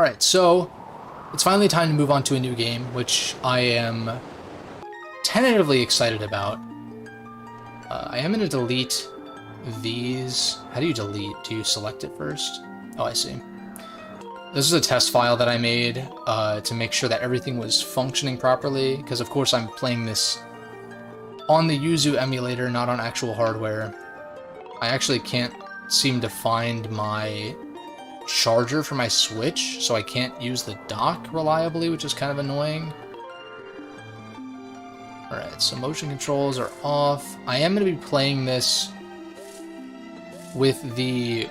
Alright, so it's finally time to move on to a new game, which I am tentatively excited about. I am going to delete these. How do you delete? Do you select it first? Oh, I see. This is a test file that I made to make sure that everything was functioning properly, because of course I'm playing this on the Yuzu emulator, not on actual hardware. I actually can't seem to find my charger for my Switch, so I can't use the dock reliably, which is kind of annoying. Alright, so motion controls are off. I am going to be playing this with the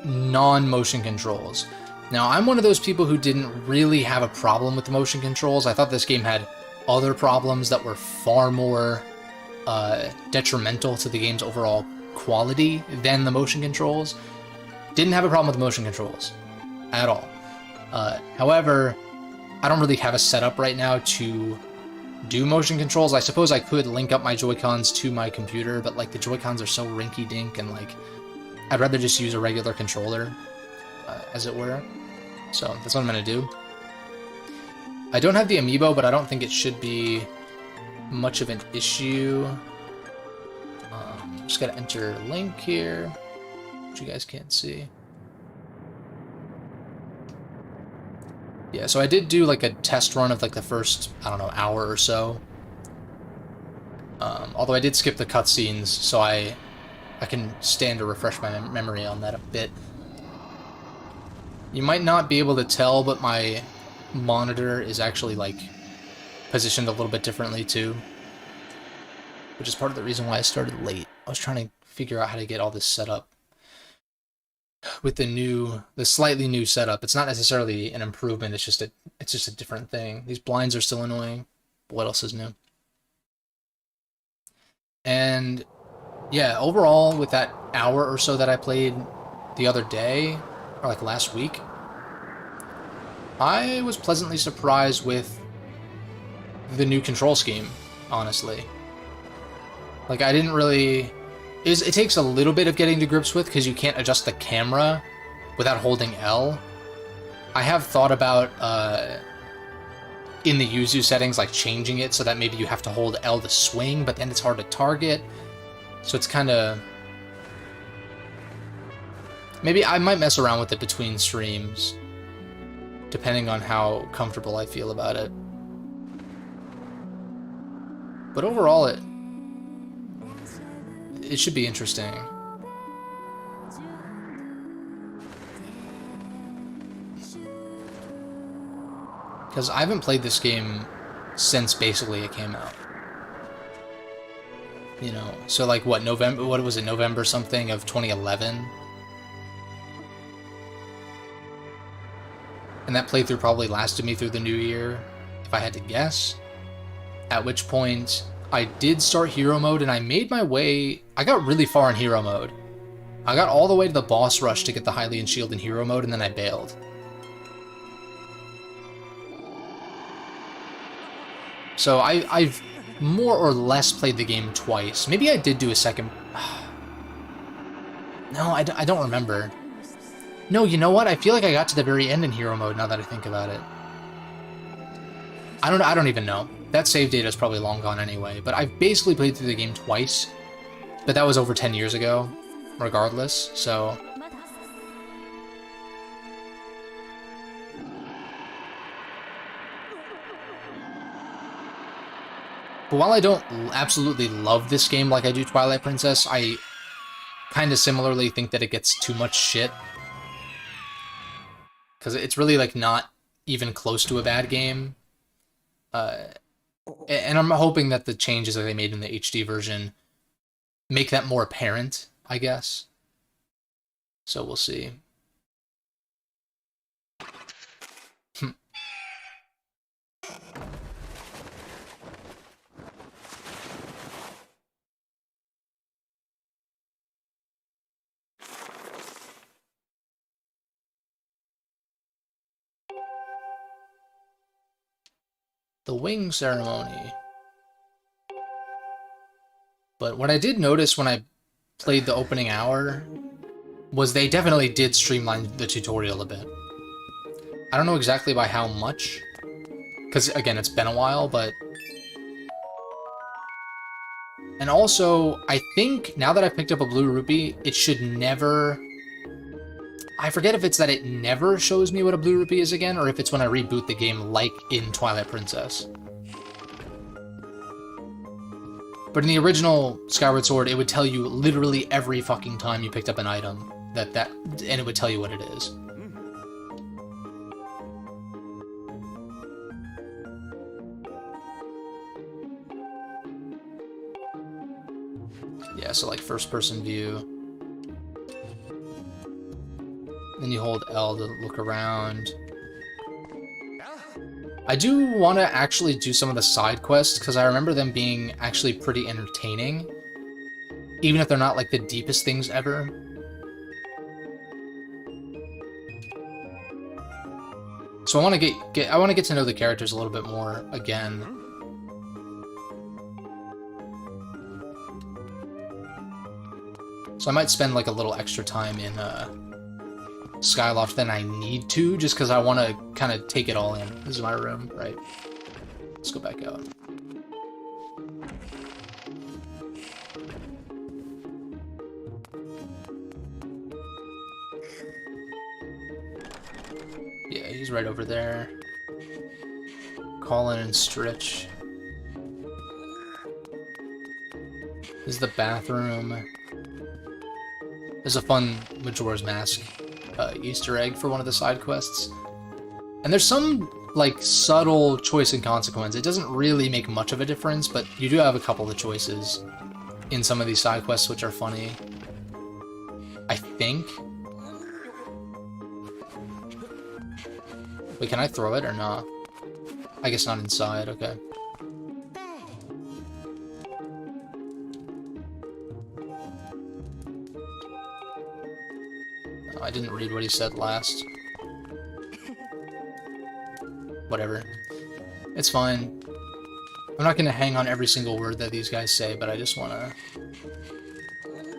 non-motion controls. Now, I'm one of those people who didn't really have a problem with the motion controls. I thought this game had other problems that were far more detrimental to the game's overall quality than the motion controls. Didn't have a problem with the motion controls at all. However, I don't really have a setup right now to do motion controls. I suppose I could link up my Joy-Cons to my computer, but like the Joy-Cons are so rinky-dink, and like I'd rather just use a regular controller, as it were. So that's what I'm gonna do. I don't have the amiibo, but I don't think it should be much of an issue. Just gotta enter link here, which you guys can't see. Yeah, so I did do like a test run of like the first, I don't know, hour or so. Although I did skip the cutscenes, so I can stand to refresh my memory on that a bit. You might not be able to tell, but my monitor is actually like positioned a little bit differently too, which is part of the reason why I started late. I was trying to figure out how to get all this set up with the slightly new setup. It's not necessarily an improvement, it's just a different thing. These blinds are still annoying, but what else is new? And yeah, overall, with that hour or so that I played the other day, or like last week, I was pleasantly surprised with the new control scheme, honestly. Like, I didn't really... It takes a little bit of getting to grips with, because you can't adjust the camera without holding L. I have thought about, in the Yuzu settings, like, changing it so that maybe you have to hold L to swing, but then it's hard to target. So it's kind of... Maybe I might mess around with it between streams, depending on how comfortable I feel about it. But overall, it should be interesting. Because I haven't played this game since basically it came out. You know, so like what, November, what was it, November something of 2011? And that playthrough probably lasted me through the new year, if I had to guess. At which point, I did start hero mode, and I made my way... I got really far in hero mode. I got all the way to the boss rush to get the Hylian shield in hero mode, and then I bailed. So I've more or less played the game twice. Maybe I did do a second... No, I don't remember. No, you know what? I feel like I got to the very end in hero mode, now that I think about it. I don't even know. That save data is probably long gone anyway, but I've basically played through the game twice. But that was over 10 years ago, regardless, so... But while I don't absolutely love this game like I do Twilight Princess, I kind of similarly think that it gets too much shit. Because it's really, like, not even close to a bad game. And I'm hoping that the changes that they made in the HD version make that more apparent, I guess. So we'll see. The wing ceremony. But what I did notice when I played the opening hour was they definitely did streamline the tutorial a bit. I don't know exactly by how much, because, again, it's been a while, but... And also, I think, now that I picked up a blue rupee, it should never... I forget if it's that it never shows me what a blue rupee is again, or if it's when I reboot the game like in Twilight Princess. But in the original Skyward Sword, it would tell you literally every fucking time you picked up an item, and it would tell you what it is. Yeah, so like first-person view. Then you hold L to look around. I do want to actually do some of the side quests, because I remember them being actually pretty entertaining. Even if they're not like the deepest things ever. So I want to get to know the characters a little bit more again. So I might spend like a little extra time in Skyloft than I need to, just because I want to kind of take it all in. This is my room, right? Let's go back out. Yeah, he's right over there. Colin and Stritch. This is the bathroom. There's a fun Majora's Mask Easter egg for one of the side quests. And there's some, like, subtle choice and consequence. It doesn't really make much of a difference, but you do have a couple of choices in some of these side quests which are funny. I think. Wait, can I throw it or not? I guess not inside, okay. I didn't read what he said last. Whatever. It's fine. I'm not going to hang on every single word that these guys say, but I just want to...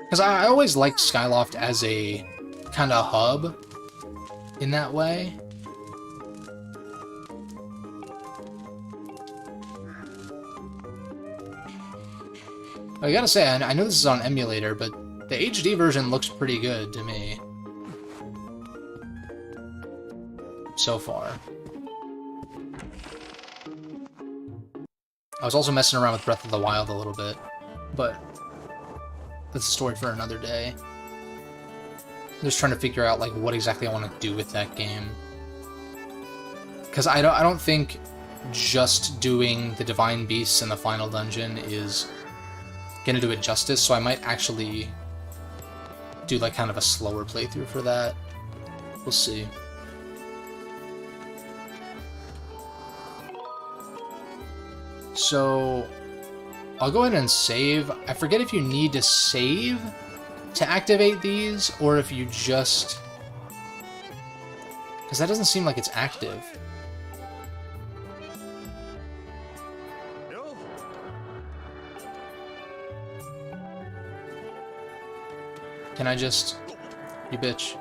Because I always liked Skyloft as a kind of hub in that way. I gotta say, I know this is on emulator, but the HD version looks pretty good to me. So far. I was also messing around with Breath of the Wild a little bit, but that's a story for another day. I'm just trying to figure out like what exactly I want to do with that game. Because I don't think just doing the Divine Beasts in the final dungeon is gonna do it justice, so I might actually do like kind of a slower playthrough for that. We'll see. So I'll go ahead and save. I forget if you need to save to activate these, or if you just... Because that doesn't seem like it's active. Can I just... You bitch.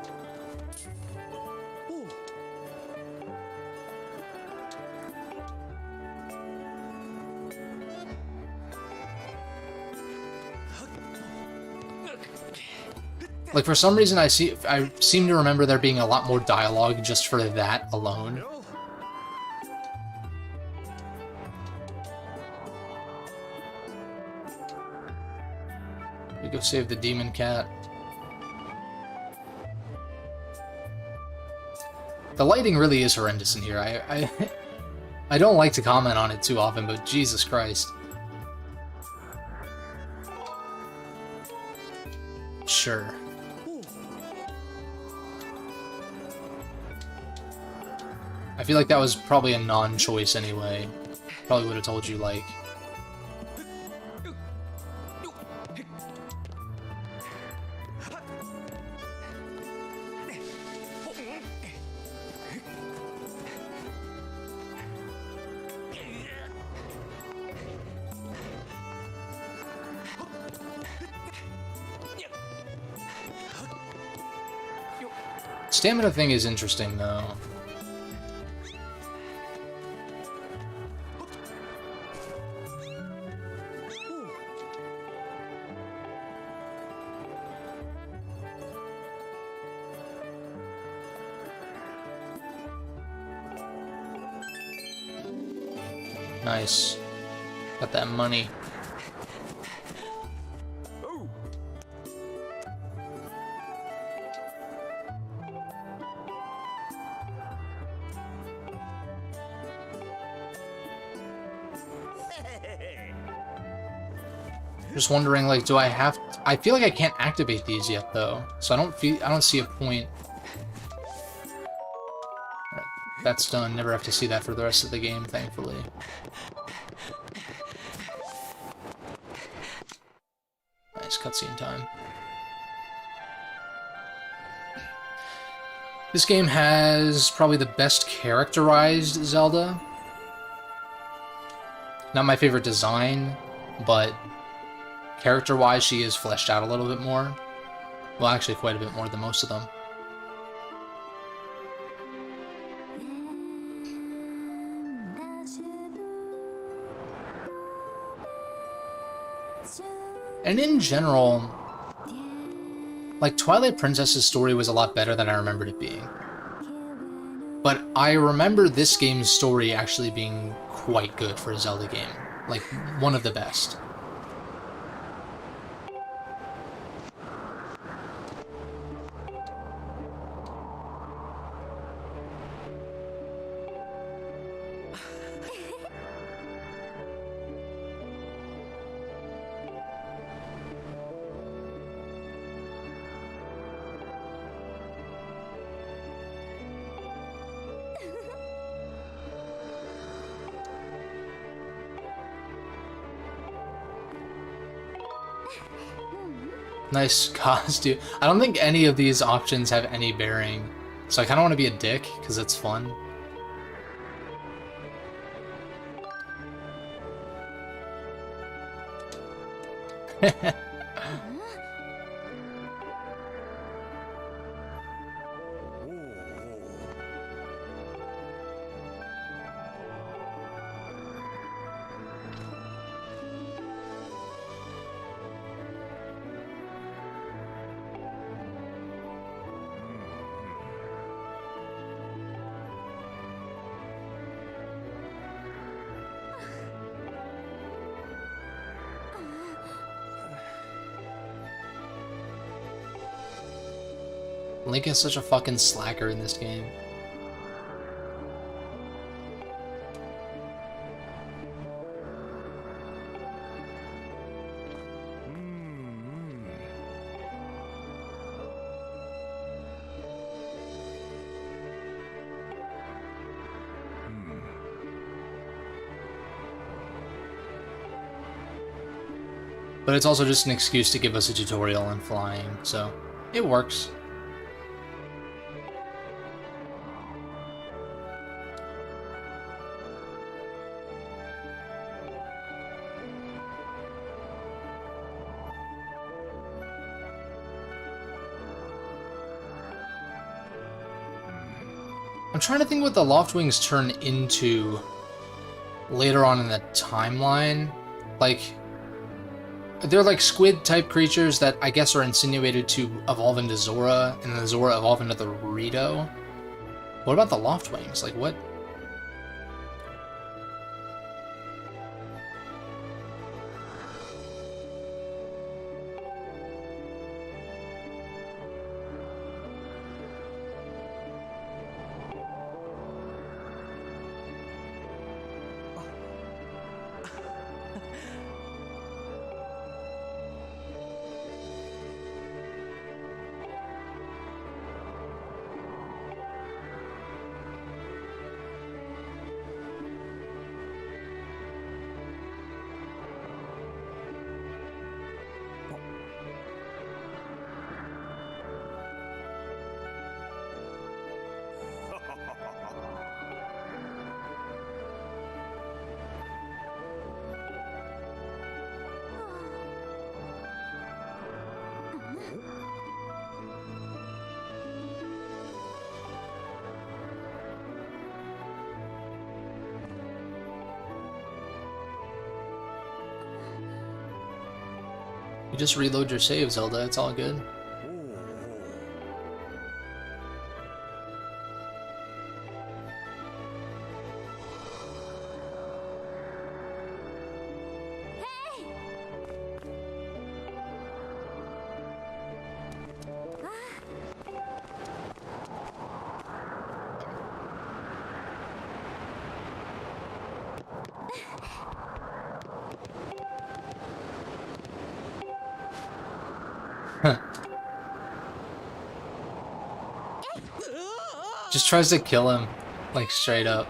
Like, for some reason I seem to remember there being a lot more dialogue just for that alone. We go save the demon cat. The lighting really is horrendous in here. I don't like to comment on it too often, but Jesus Christ. Sure. I feel like that was probably a non-choice anyway. Probably would have told you, like... Stamina thing is interesting, though. Nice. Got that money. Just wondering, like, do I have to, I feel like I can't activate these yet, though. So I don't see a point. Alright, that's done. Never have to see that for the rest of the game, thankfully. Nice cutscene time. This game has probably the best characterized Zelda. Not my favorite design, but character-wise, she is fleshed out a little bit more. Well, actually, quite a bit more than most of them. And in general, like, Twilight Princess's story was a lot better than I remembered it being. But I remember this game's story actually being quite good for a Zelda game. Like, one of the best. Nice costume. I don't think any of these options have any bearing, so I kind of want to be a dick, because it's fun. Link is such a fucking slacker in this game. But it's also just an excuse to give us a tutorial on flying, so it works. I'm trying to think what the Loft Wings turn into later on in the timeline. Like, they're like squid-type creatures that I guess are insinuated to evolve into Zora, and then Zora evolve into the Rito. What about the Loft Wings? Like, what? You just reload your save, Zelda, it's all good. Just tries to kill him, like, straight up.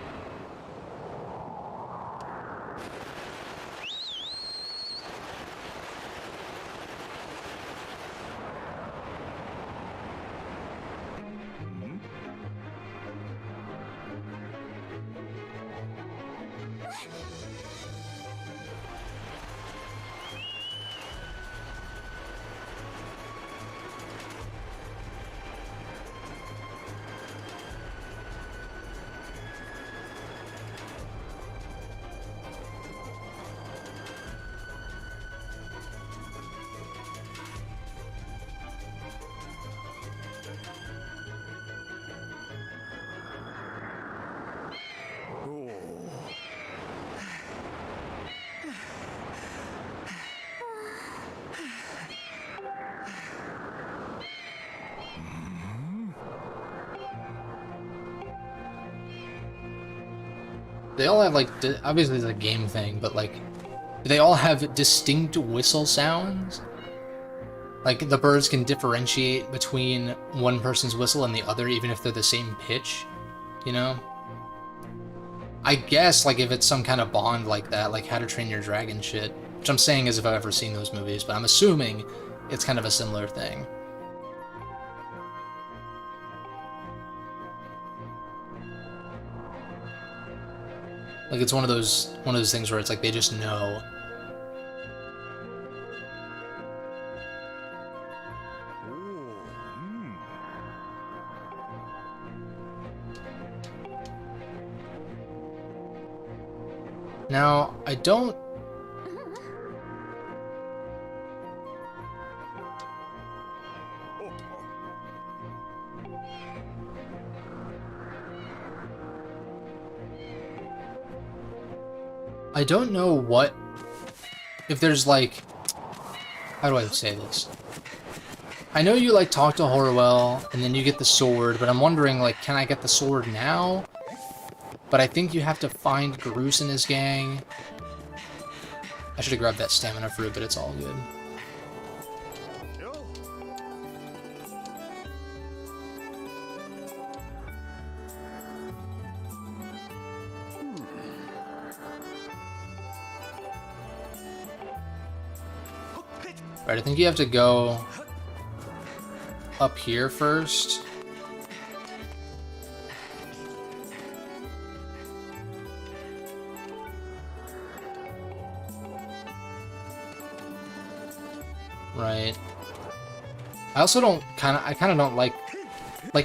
They all have, like, obviously it's a game thing, but, like, do they all have distinct whistle sounds? Like, the birds can differentiate between one person's whistle and the other, even if they're the same pitch, you know? I guess, like, if it's some kind of bond like that, like How to Train Your Dragon shit, which I'm saying as if I've ever seen those movies, but I'm assuming it's kind of a similar thing. Like, it's one of those things where it's like they just know. Now, I don't... I don't know what... If there's, like... How do I say this? I know you, like, talk to Horwell, and then you get the sword, but I'm wondering, like, can I get the sword now? But I think you have to find Groose and his gang. I should have grabbed that stamina fruit, but it's all good. Right, I think you have to go up here first. Right. I also don't I kind of don't like,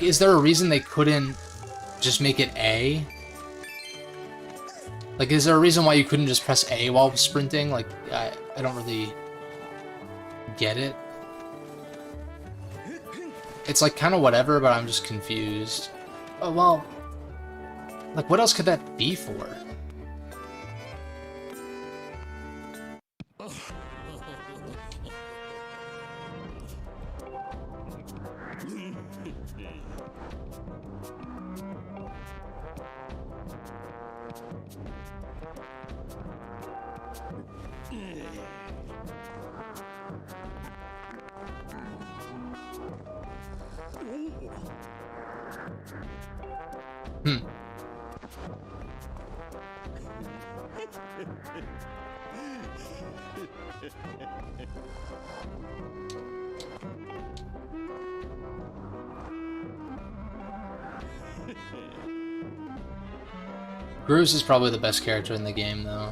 is there a reason they couldn't just make it A? Like, is there a reason why you couldn't just press A while sprinting? Like, I don't really get it. It's like kind of whatever, but I'm just confused. Oh, well, like, what else could that be for? Groose is probably the best character in the game, though.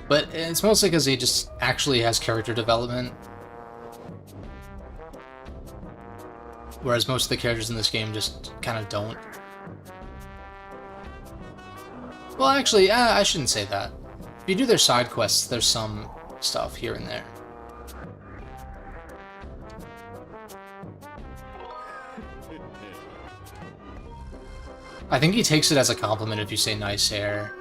But it's mostly because he just actually has character development. Whereas most of the characters in this game just kind of don't. Well, actually, I shouldn't say that. If you do their side quests, there's some stuff here and there. I think he takes it as a compliment if you say nice hair.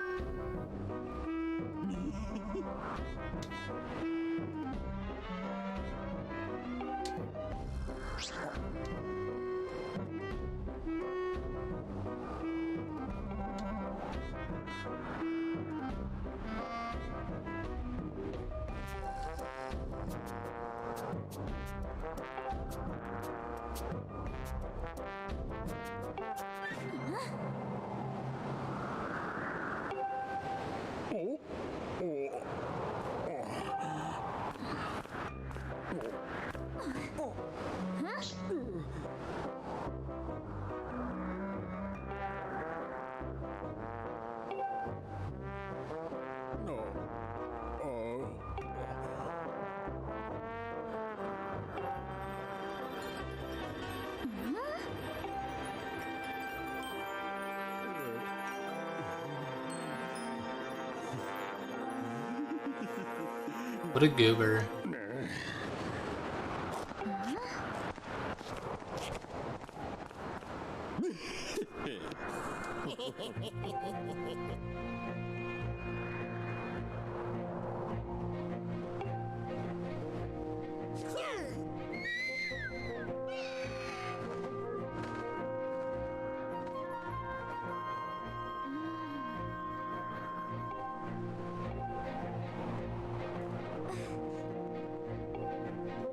What a goober.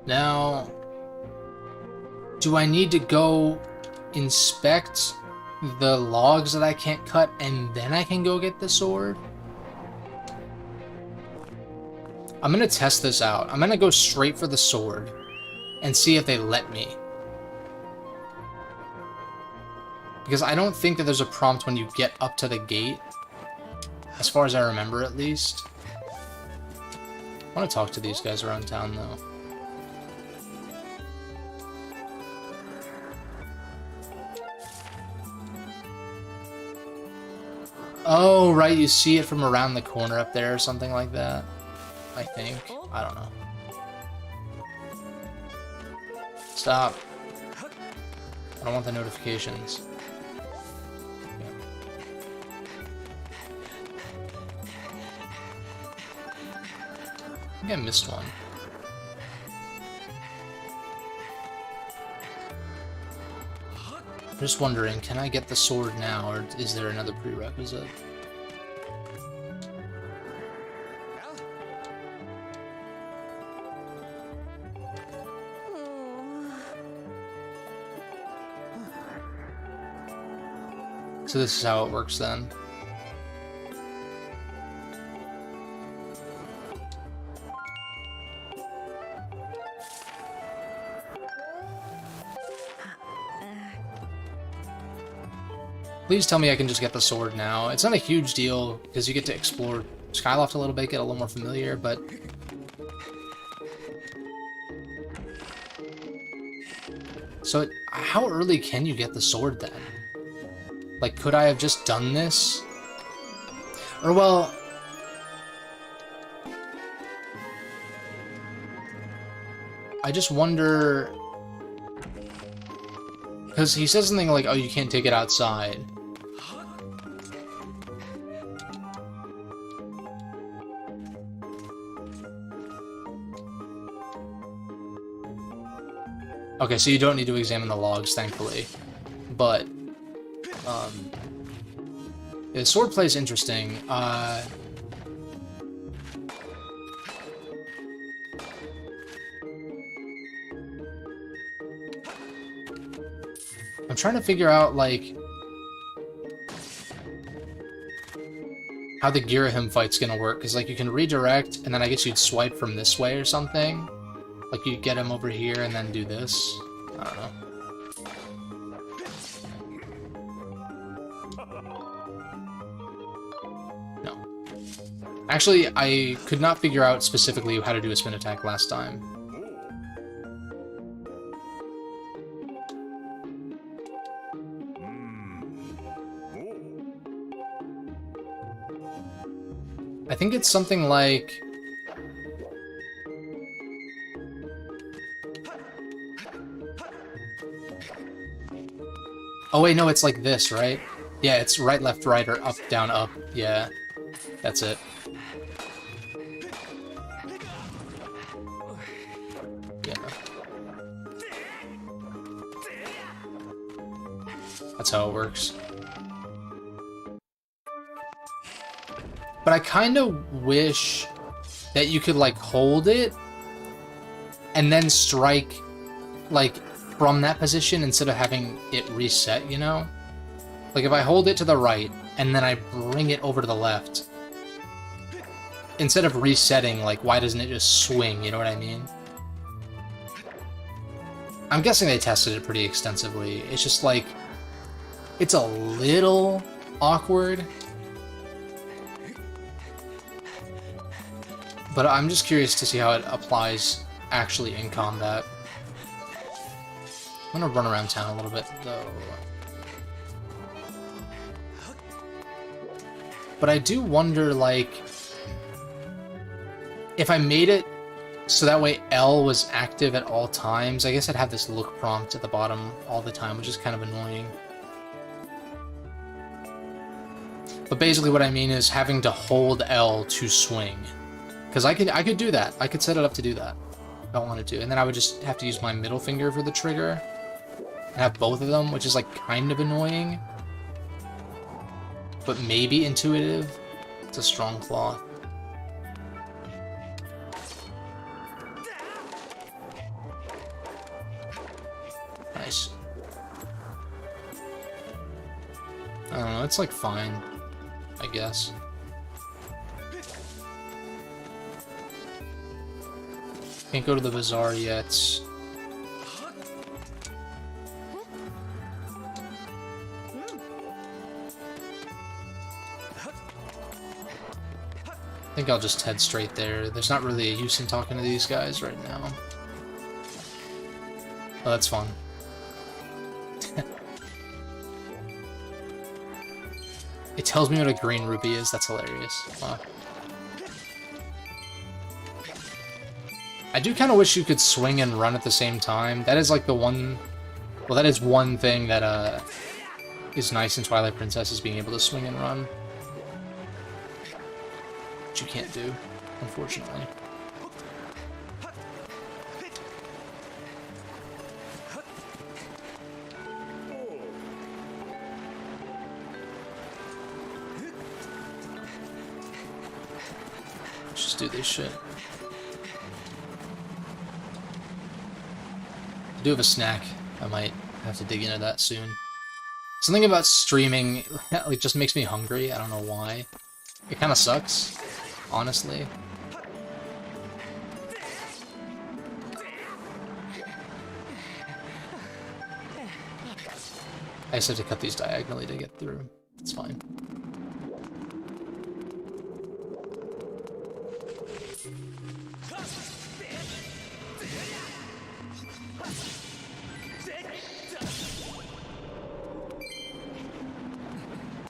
Now, do I need to go inspect the logs that I can't cut and then I can go get the sword? I'm gonna test this out. I'm gonna go straight for the sword and see if they let me. Because I don't think that there's a prompt when you get up to the gate, as far as I remember at least. I want to talk to these guys around town though. Oh, right, you see it from around the corner up there or something like that. I think. I don't know. Stop. I don't want the notifications. Yeah. I think I missed one. I'm just wondering, can I get the sword now, or is there another prerequisite? So this is how it works then. Please tell me I can just get the sword now. It's not a huge deal, because you get to explore Skyloft a little bit, get a little more familiar, but... So, how early can you get the sword then? Like, could I have just done this? Or, well... I just wonder... Because he says something like, oh, you can't take it outside. Okay, so you don't need to examine the logs, thankfully. But, yeah, swordplay is interesting. I'm trying to figure out, like, how the Girahim fight's gonna work, because, like, you can redirect, and then I guess you'd swipe from this way or something. Like, you'd get him over here and then do this. I don't know. No. Actually, I could not figure out specifically how to do a spin attack last time. I think it's something like... Oh wait, no, it's like this, right? Yeah, it's right, left, right, or up, down, up. Yeah, that's it. Yeah. That's how it works. But I kind of wish that you could, like, hold it and then strike, like, from that position instead of having it reset, you know? Like, if I hold it to the right, and then I bring it over to the left, instead of resetting, like, why doesn't it just swing, you know what I mean? I'm guessing they tested it pretty extensively. It's just, like, it's a little awkward. But I'm just curious to see how it applies actually in combat. I'm gonna run around town a little bit, though. But I do wonder, like, if I made it so that way L was active at all times, I guess I'd have this look prompt at the bottom all the time, which is kind of annoying. But basically what I mean is having to hold L to swing. Because I could do that. I could set it up to do that if I wanted to. And then I would just have to use my middle finger for the trigger. And have both of them, which is like kind of annoying. But maybe intuitive. It's a strong cloth. Nice. I don't know, it's like fine, I guess. Can't go to the bazaar yet. I think I'll just head straight there. There's not really a use in talking to these guys right now. Oh, that's fun. It tells me what a green rupee is. That's hilarious. Wow. I do kind of wish you could swing and run at the same time. That is like the one... Well, that is one thing that is nice in Twilight Princess, is being able to swing and run. Which you can't do, unfortunately. Let's just do this shit. I do have a snack. I might have to dig into that soon. Something about streaming like just makes me hungry. I don't know why. It kind of sucks, honestly. I just have to cut these diagonally to get through. It's fine.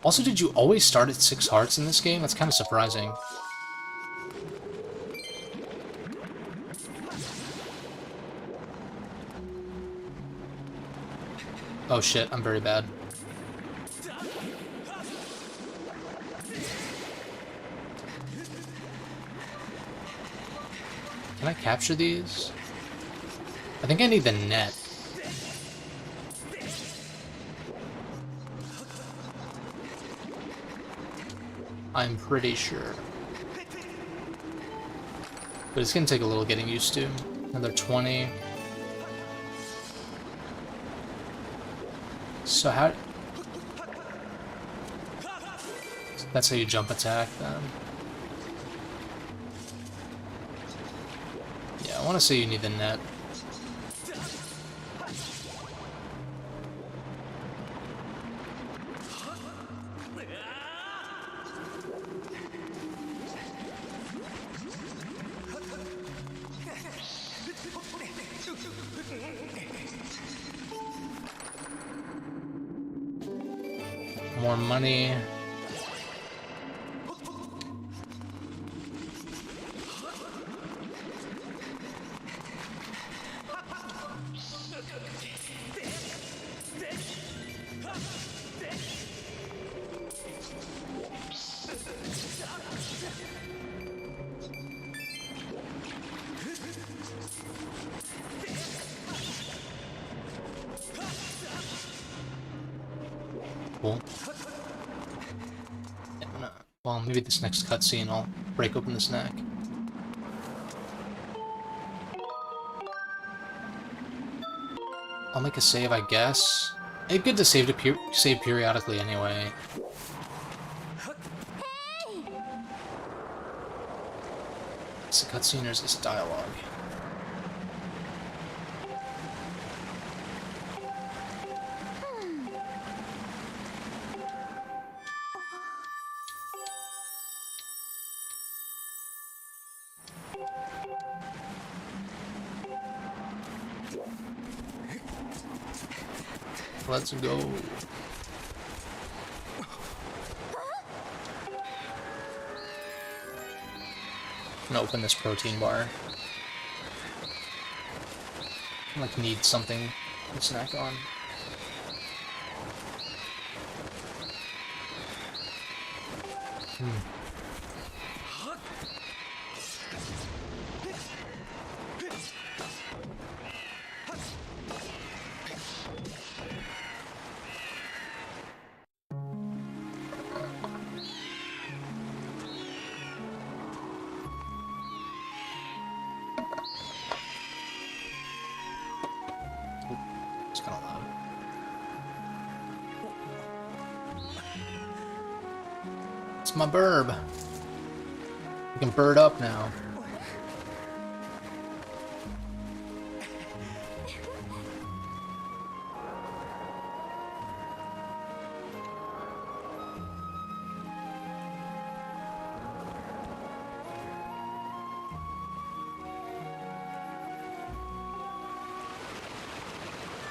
Also, did you always start at 6 hearts in this game? That's kind of surprising. Oh shit, I'm very bad. Can I capture these? I think I need the net. I'm pretty sure. But it's gonna take a little getting used to. Another 20. So how... That's how you jump attack, then. Yeah, I want to say you need the net. More money. Cool. Well, maybe this next cutscene I'll break open the snack. I'll make a save, I guess. It's good to save periodically anyway. Is it a cutscene or is this dialogue? Let's go. I'm gonna open this protein bar. I like need something to snack on. It's kind of loud. It's my burb. We can bird up now.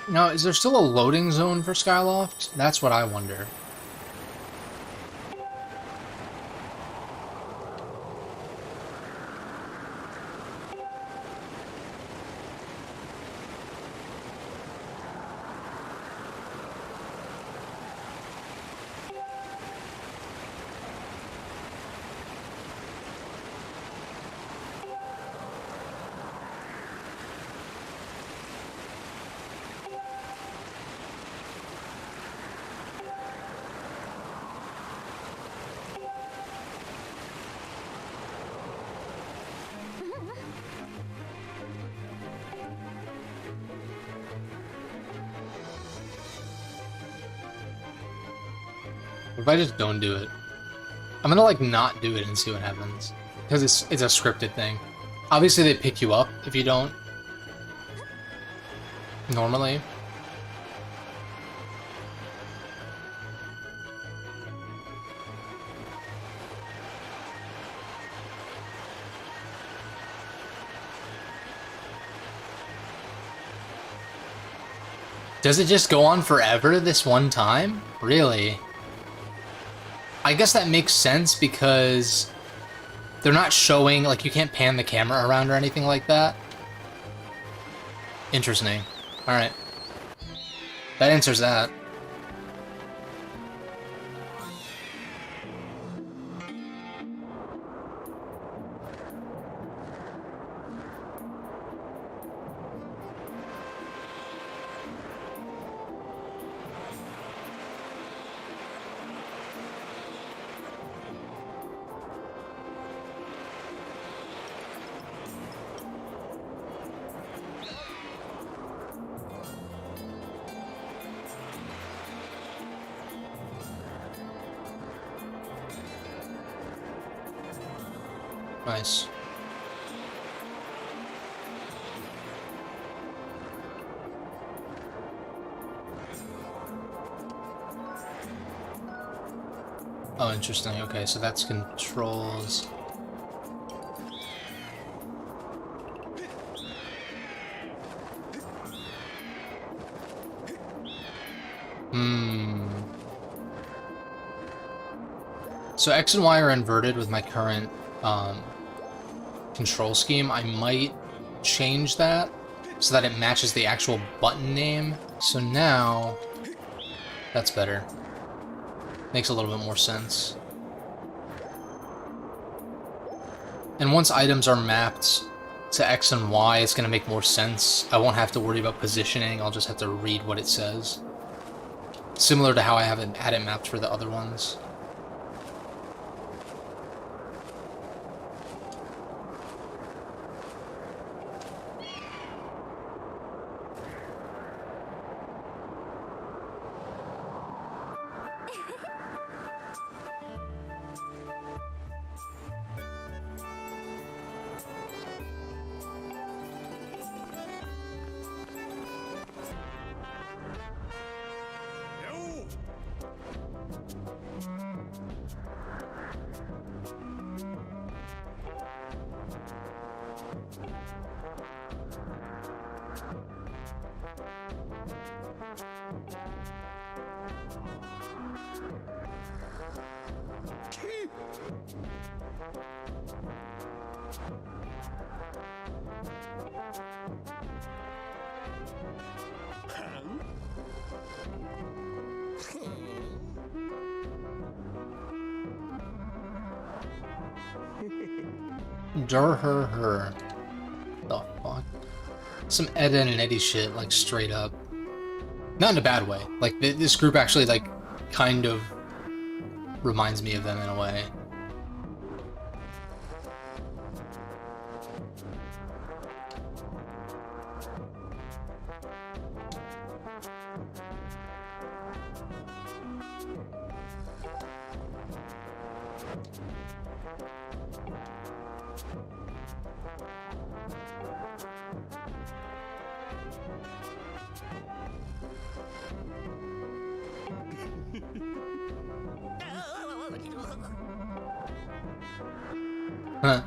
Now, is there still a loading zone for Skyloft? That's what I wonder. What if I just don't do it? I'm gonna like not do it and see what happens. Because it's a scripted thing. Obviously they pick you up if you don't. Normally. Does it just go on forever this one time? Really? I guess that makes sense because they're not showing, like, you can't pan the camera around or anything like that. Interesting. Alright. That answers that. Nice. Oh, interesting. Okay, so that's controls. So X and Y are inverted with my current control scheme. I might change that so that it matches the actual button name. So now that's better. Makes a little bit more sense. And once items are mapped to X and Y, it's going to make more sense. I won't have to worry about positioning. I'll just have to read what it says. Similar to how I haven't had it mapped for the other ones. Her. The fuck? Some Edda and Eddie shit, like, straight up. Not in a bad way. Like, this group actually, like, kind of reminds me of them in a way. Huh.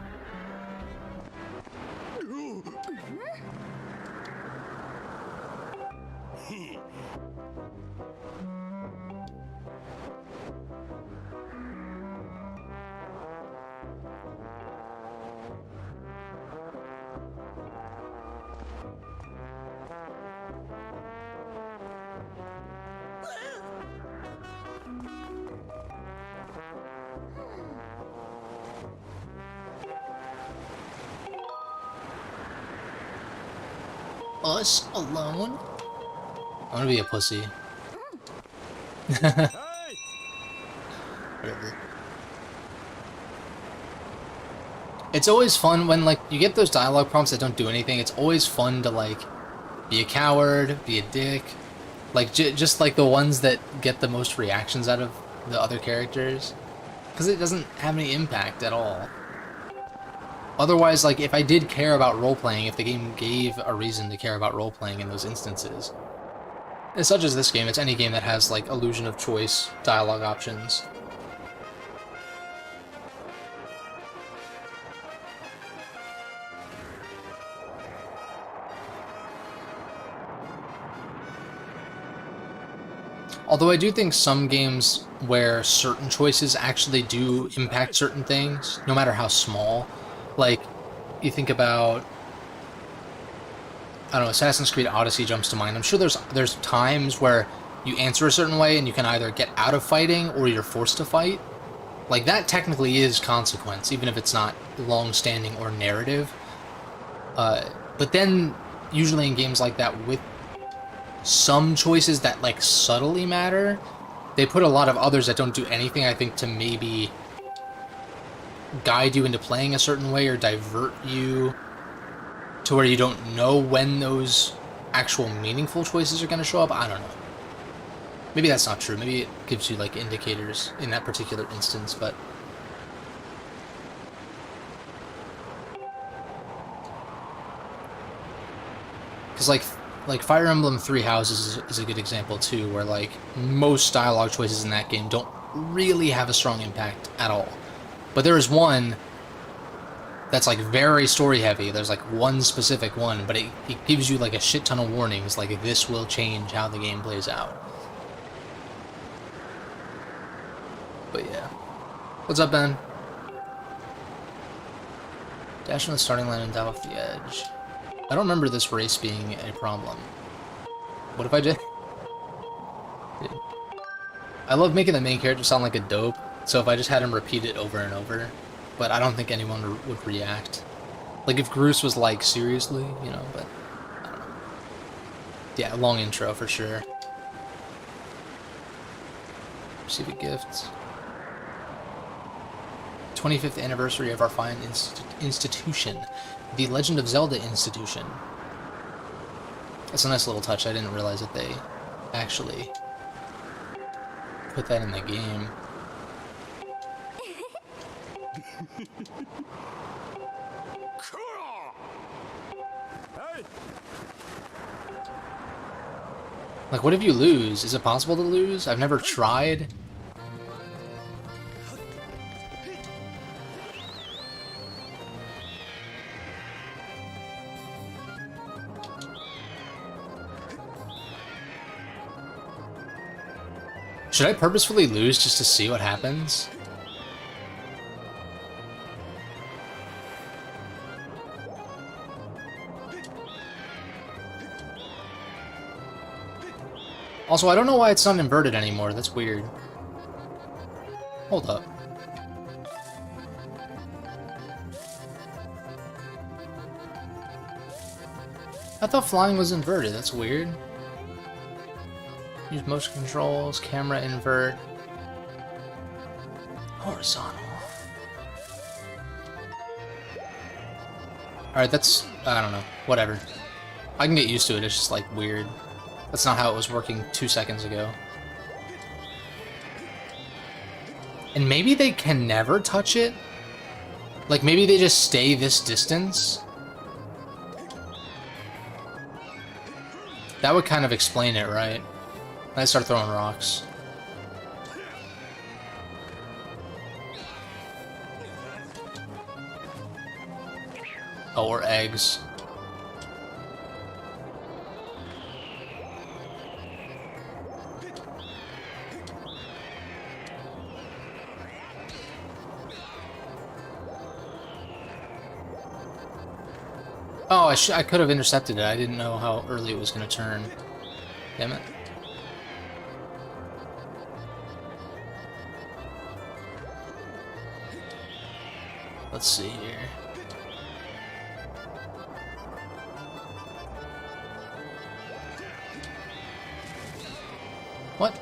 Us alone? I'm gonna be a pussy. Whatever. It's always fun when, like, you get those dialogue prompts that don't do anything. It's always fun to, like, be a coward, be a dick. Like, just, like, the ones that get the most reactions out of the other characters. Because it doesn't have any impact at all. Otherwise, like, if I did care about role-playing, if the game gave a reason to care about role-playing in those instances, and such as this game, it's any game that has, like, illusion of choice dialogue options. Although I do think some games where certain choices actually do impact certain things, no matter how small, like, you think about, I don't know, Assassin's Creed Odyssey jumps to mind. I'm sure there's times where you answer a certain way and you can either get out of fighting or you're forced to fight. Like, that technically is consequence, even if it's not long-standing or narrative. But then, usually in games like that, with some choices that, like, subtly matter, they put a lot of others that don't do anything, I think, to maybe guide you into playing a certain way or divert you to where you don't know when those actual meaningful choices are going to show up. I don't know. Maybe that's not true. Maybe it gives you, like, indicators in that particular instance, but because, like Fire Emblem Three Houses is a good example too, where, like, most dialogue choices in that game don't really have a strong impact at all. But there is one that's, like, very story heavy. There's, like, one specific one, but it gives you, like, a shit ton of warnings, like, this will change how the game plays out. But yeah. What's up, Ben? Dash on the starting line and dive off the edge. I don't remember this race being a problem. What if I did? Dude. I love making the main character sound like a dope, so if I just had him repeat it over and over, but I don't think anyone would react. Like, if Groose was like, seriously, you know, but I don't know. Yeah, long intro for sure. Receive a gift. 25th anniversary of our fine institution. The Legend of Zelda Institution. That's a nice little touch. I didn't realize that they actually put that in the game. Like, what if you lose? Is it possible to lose? I've never tried. Should I purposefully lose just to see what happens? Also, I don't know why it's not inverted anymore. That's weird. Hold up. I thought flying was inverted. That's weird. Use motion controls, camera invert. Horizontal. Alright, that's... I don't know. Whatever. I can get used to it. It's just, like, weird. That's not how it was working 2 seconds ago. And maybe they can never touch it? Like, maybe they just stay this distance? That would kind of explain it, right? I start throwing rocks. Oh, or eggs. Oh, I could have intercepted it. I didn't know how early it was going to turn. Damn it. Let's see here. What?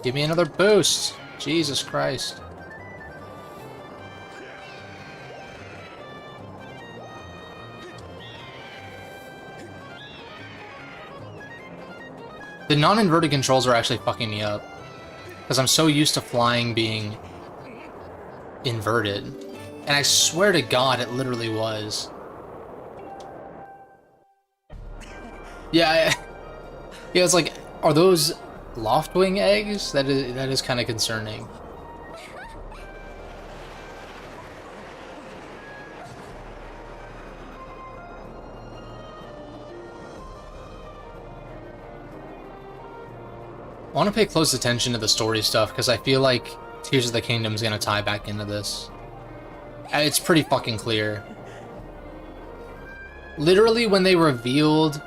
Give me another boost! Jesus Christ. The non-inverted controls are actually fucking me up. Because I'm so used to flying being inverted. And I swear to God, it literally was. Yeah, yeah, it's like, are those Loftwing eggs? That is kind of concerning. I want to pay close attention to the story stuff, because I feel like Tears of the Kingdom is going to tie back into this. And it's pretty fucking clear. Literally, when they revealed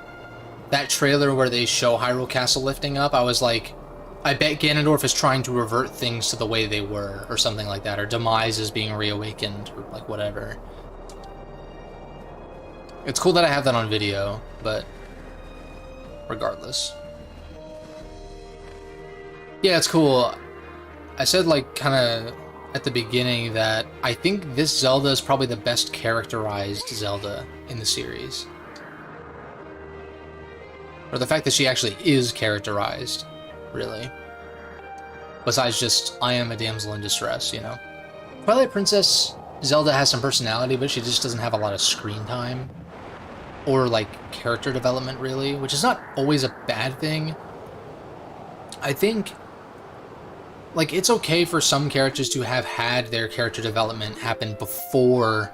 that trailer where they show Hyrule Castle lifting up, I was like, I bet Ganondorf is trying to revert things to the way they were, or something like that, or Demise is being reawakened, or like whatever. It's cool that I have that on video, but regardless. Yeah, it's cool. I said, like, kind of at the beginning that I think this Zelda is probably the best characterized Zelda in the series. Or the fact that she actually is characterized, really. Besides just, I am a damsel in distress, you know? Twilight Princess Zelda has some personality, but she just doesn't have a lot of screen time. Or, like, character development, really, which is not always a bad thing. I think, like, it's okay for some characters to have had their character development happen before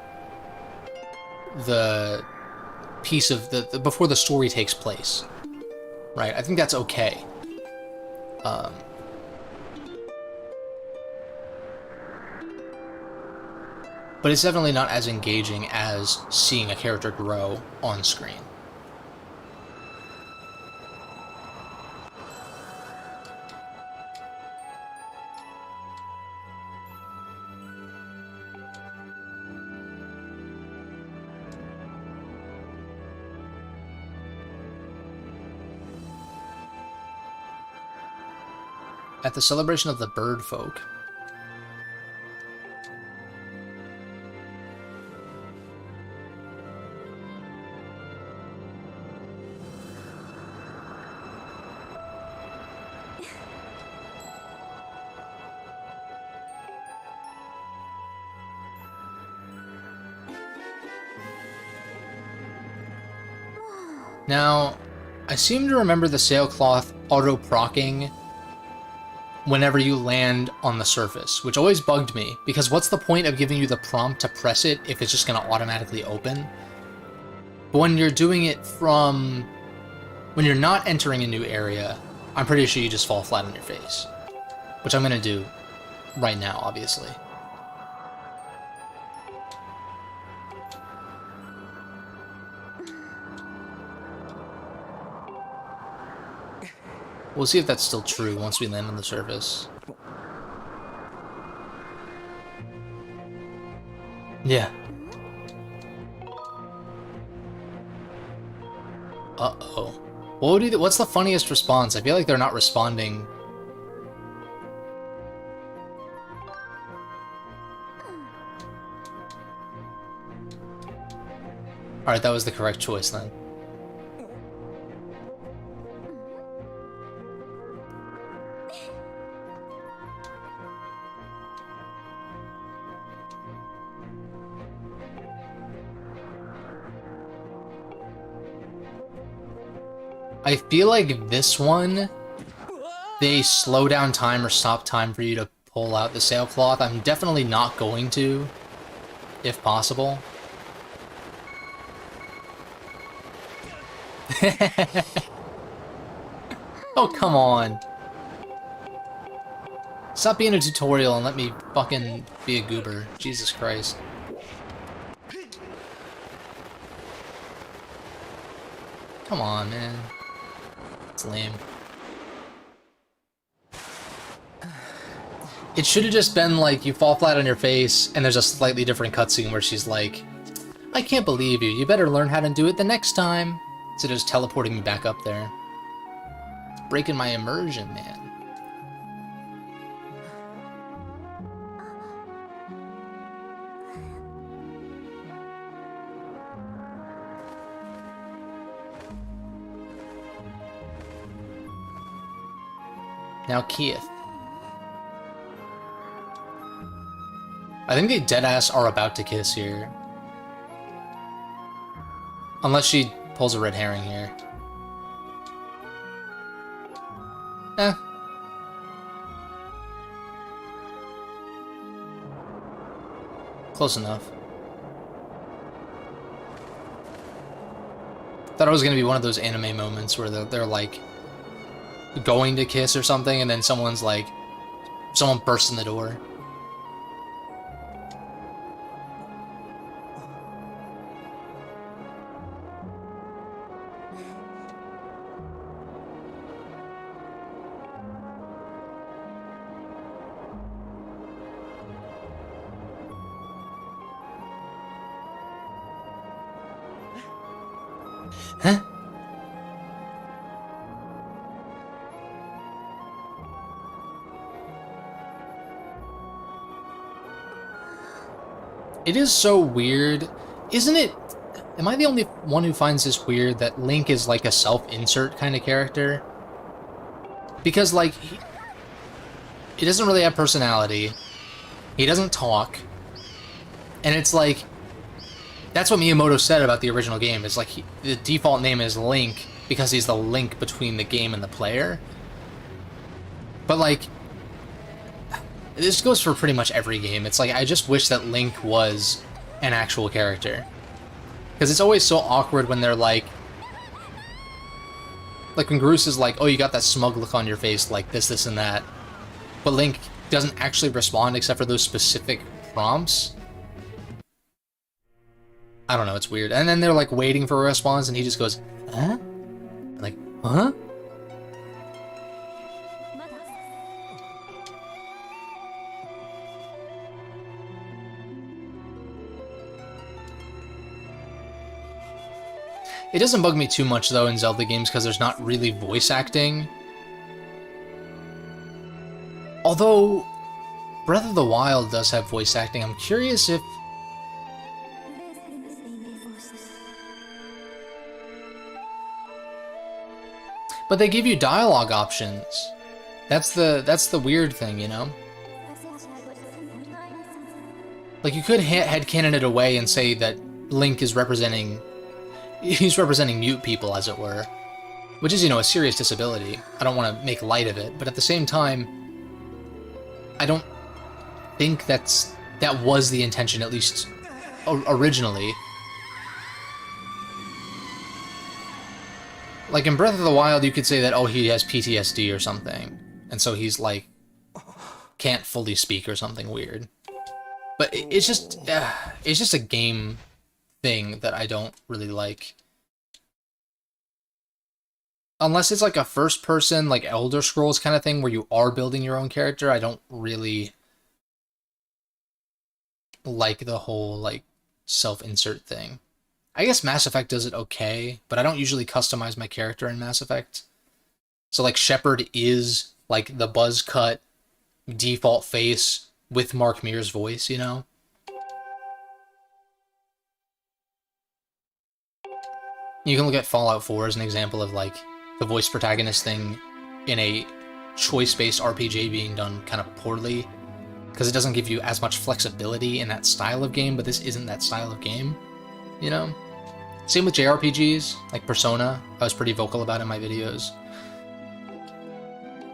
the piece of before the story takes place, right? I think that's okay. But it's definitely not as engaging as seeing a character grow on screen. At the celebration of the bird folk. Now, I seem to remember the sailcloth auto-procking whenever you land on the surface, which always bugged me, because what's the point of giving you the prompt to press it if it's just going to automatically open? But when you're doing it from... when you're not entering a new area, I'm pretty sure you just fall flat on your face. Which I'm gonna do right now, obviously. We'll see if that's still true once we land on the surface. Yeah. Uh-oh. What's the funniest response? I feel like they're not responding. Alright, that was the correct choice then. I feel like this one, they slow down time or stop time for you to pull out the sailcloth. I'm definitely not going to, if possible. Oh, come on. Stop being a tutorial and let me fucking be a goober. Jesus Christ. Come on, man. It's lame. It should have just been like, you fall flat on your face, and there's a slightly different cutscene where she's like, I can't believe you. You better learn how to do it the next time. Instead of just teleporting me back up there. It's breaking my immersion, man. Now Keith. I think they deadass are about to kiss here. Unless she pulls a red herring here. Eh. Close enough. Thought it was gonna be one of those anime moments where they're like going to kiss or something, and then someone bursts in the door. Huh? It is so weird. Isn't it? Am I the only one who finds this weird that Link is like a self-insert kind of character? Because, like, he doesn't really have personality. He doesn't talk. And it's like, that's what Miyamoto said about the original game. Is like, the default name is Link because he's the link between the game and the player. But, like, this goes for pretty much every game. It's like, I just wish that Link was an actual character. Because it's always so awkward when they're like when Groose is like, oh, you got that smug look on your face, like this, this, and that. But Link doesn't actually respond except for those specific prompts. I don't know, it's weird. And then they're like waiting for a response and he just goes, huh? Like, huh? It doesn't bug me too much, though, in Zelda games, because there's not really voice acting. Although, Breath of the Wild does have voice acting. I'm curious if... But they give you dialogue options. That's the weird thing, you know? Like, you could headcanon it away and say that Link is representing... He's representing mute people, as it were. Which is, you know, a serious disability. I don't want to make light of it, but at the same time, I don't think that was the intention, at least originally. Like in Breath of the Wild, you could say that, oh, he has PTSD or something, and so he's like can't fully speak or something weird. But it's just a game thing that I don't really like. Unless it's like a first person, like Elder Scrolls kind of thing where you are building your own character, I don't really like the whole like self-insert thing. I guess Mass Effect does it okay, but I don't usually customize my character in Mass Effect. So like Shepard is like the buzz cut default face with Mark Meer's voice, you know? You can look at Fallout 4 as an example of like the voice protagonist thing in a choice-based RPG being done kind of poorly, because it doesn't give you as much flexibility in that style of game, but this isn't that style of game, you know? Same with JRPGs, like Persona. I was pretty vocal about in my videos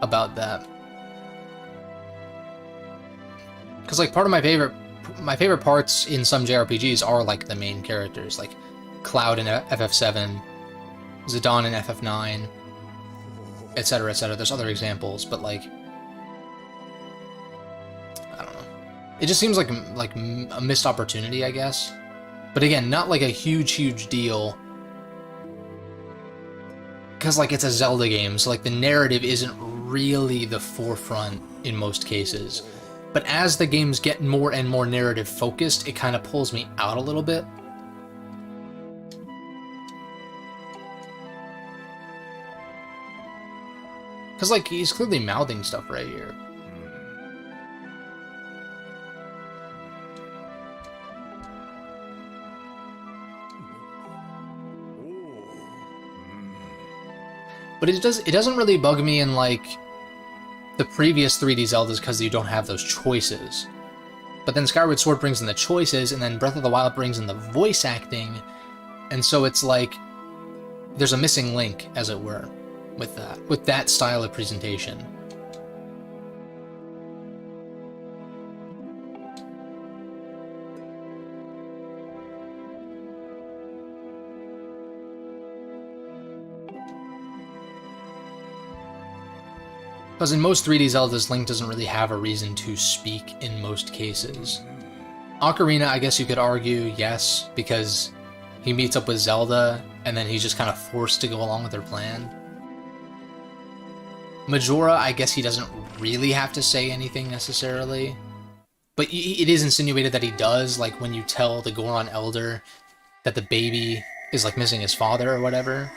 about that. Because like part of my favorite parts in some JRPGs are like the main characters, like Cloud in FF7, Zidane in FF9, etc., etc. There's other examples, but like I don't know. It just seems like a missed opportunity, I guess. But again, not like a huge deal. Because like it's a Zelda game, so like the narrative isn't really the forefront in most cases. But as the games get more and more narrative focused, it kind of pulls me out a little bit. Because like he's clearly mouthing stuff right here. But it doesn't really bug me in like the previous 3D Zeldas because you don't have those choices. But then Skyward Sword brings in the choices, and then Breath of the Wild brings in the voice acting, and so it's like there's a missing link, as it were, with that style of presentation. Because in most 3D Zeldas, Link doesn't really have a reason to speak in most cases. Ocarina, I guess you could argue, yes, because he meets up with Zelda, and then he's just kind of forced to go along with their plan. Majora, I guess he doesn't really have to say anything necessarily. But it is insinuated that he does, like when you tell the Goron Elder that the baby is like missing his father or whatever.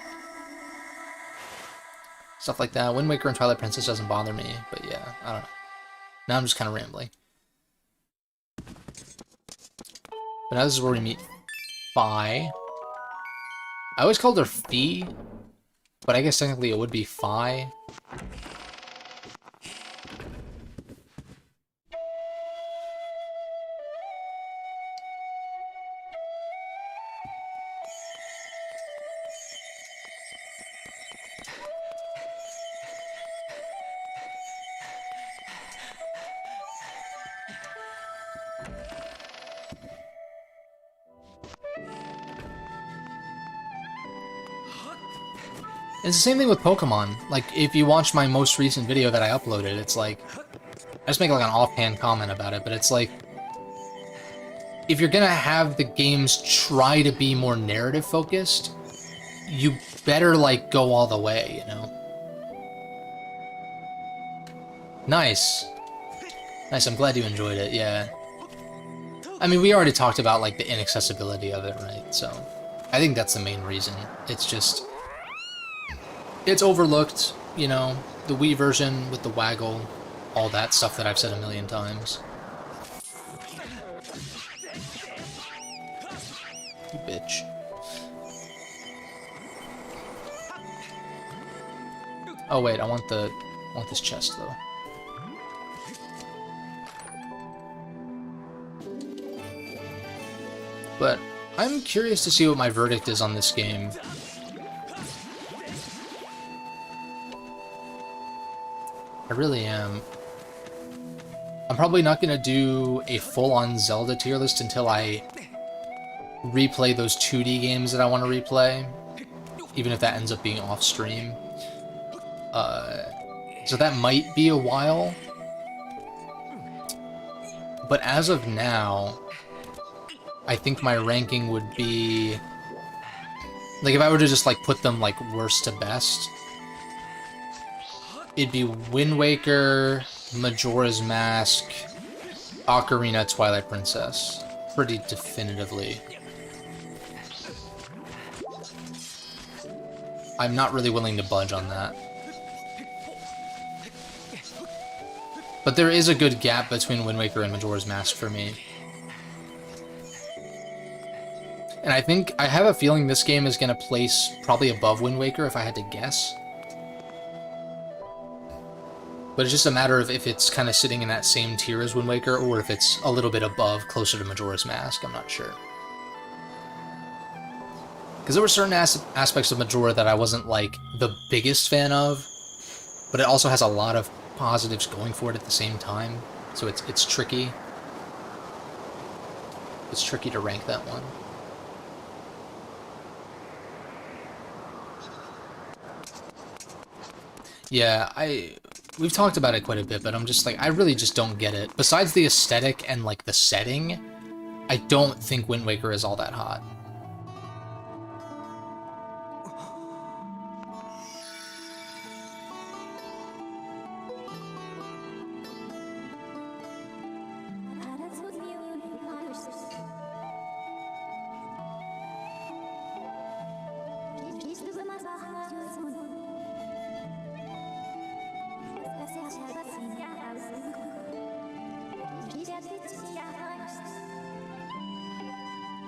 Stuff like that. Wind Waker and Twilight Princess doesn't bother me, but yeah, I don't know. Now I'm just kind of rambling. But now this is where we meet Fi. I always called her Fee, but I guess technically it would be Fi. It's the same thing with Pokemon. Like, if you watch my most recent video that I uploaded, it's like... I just make like an offhand comment about it, but it's like... If you're gonna have the games try to be more narrative focused, you better like go all the way, you know? Nice. Nice, I'm glad you enjoyed it, yeah. I mean, we already talked about like the inaccessibility of it, right? So, I think that's the main reason. It's just... It's overlooked, you know, the Wii version with the waggle, all that stuff that I've said a million times. You bitch. Oh wait, I want this chest though. But I'm curious to see what my verdict is on this game. I really am. I'm probably not going to do a full-on Zelda tier list until I replay those 2D games that I want to replay. even if that ends up being off stream. So that might be a while. But as of now, I think my ranking would be... Like, if I were to just, like, put them, like, worst to best, it'd be Wind Waker, Majora's Mask, Ocarina, Twilight Princess. Pretty definitively. I'm not really willing to budge on that. But there is a good gap between Wind Waker and Majora's Mask for me. And I have a feeling this game is going to place probably above Wind Waker if I had to guess. But it's just a matter of if it's kind of sitting in that same tier as Wind Waker, or if it's a little bit above, closer to Majora's Mask. I'm not sure. Because there were certain aspects of Majora that I wasn't, like, the biggest fan of, but it also has a lot of positives going for it at the same time, so it's tricky. It's tricky to rank that one. Yeah, we've talked about it quite a bit, but I'm just like, I really just don't get it. Besides the aesthetic and, like, the setting, I don't think Wind Waker is all that hot.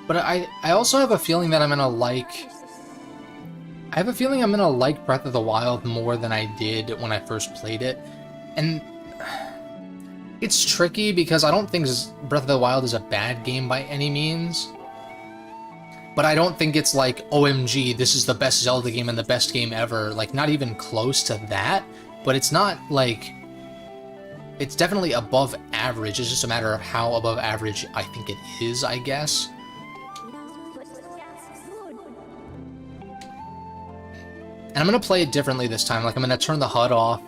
But I also have a feeling that I'm gonna like... I have a feeling I'm gonna like Breath of the Wild more than I did when I first played it. And... it's tricky because I don't think Breath of the Wild is a bad game by any means. But I don't think it's like, OMG, this is the best Zelda game and the best game ever. Like, not even close to that. But it's not, like... it's definitely above average. It's just a matter of how above average I think it is, I guess. And I'm going to play it differently this time. Like, I'm going to turn the HUD off.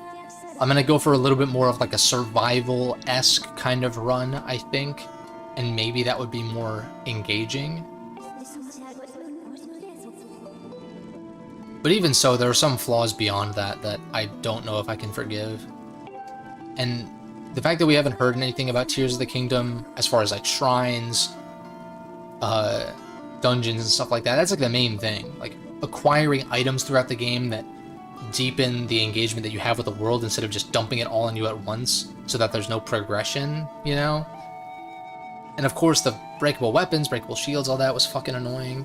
I'm going to go for a little bit more of, like, a survival-esque kind of run, I think. And maybe that would be more engaging. But even so, there are some flaws beyond that that I don't know if I can forgive. And the fact that we haven't heard anything about Tears of the Kingdom, as far as, like, shrines, dungeons and stuff like that, that's, like, the main thing. Like, acquiring items throughout the game that deepen the engagement that you have with the world instead of just dumping it all on you at once so that there's no progression, you know? And of course the breakable weapons, breakable shields, all that was fucking annoying.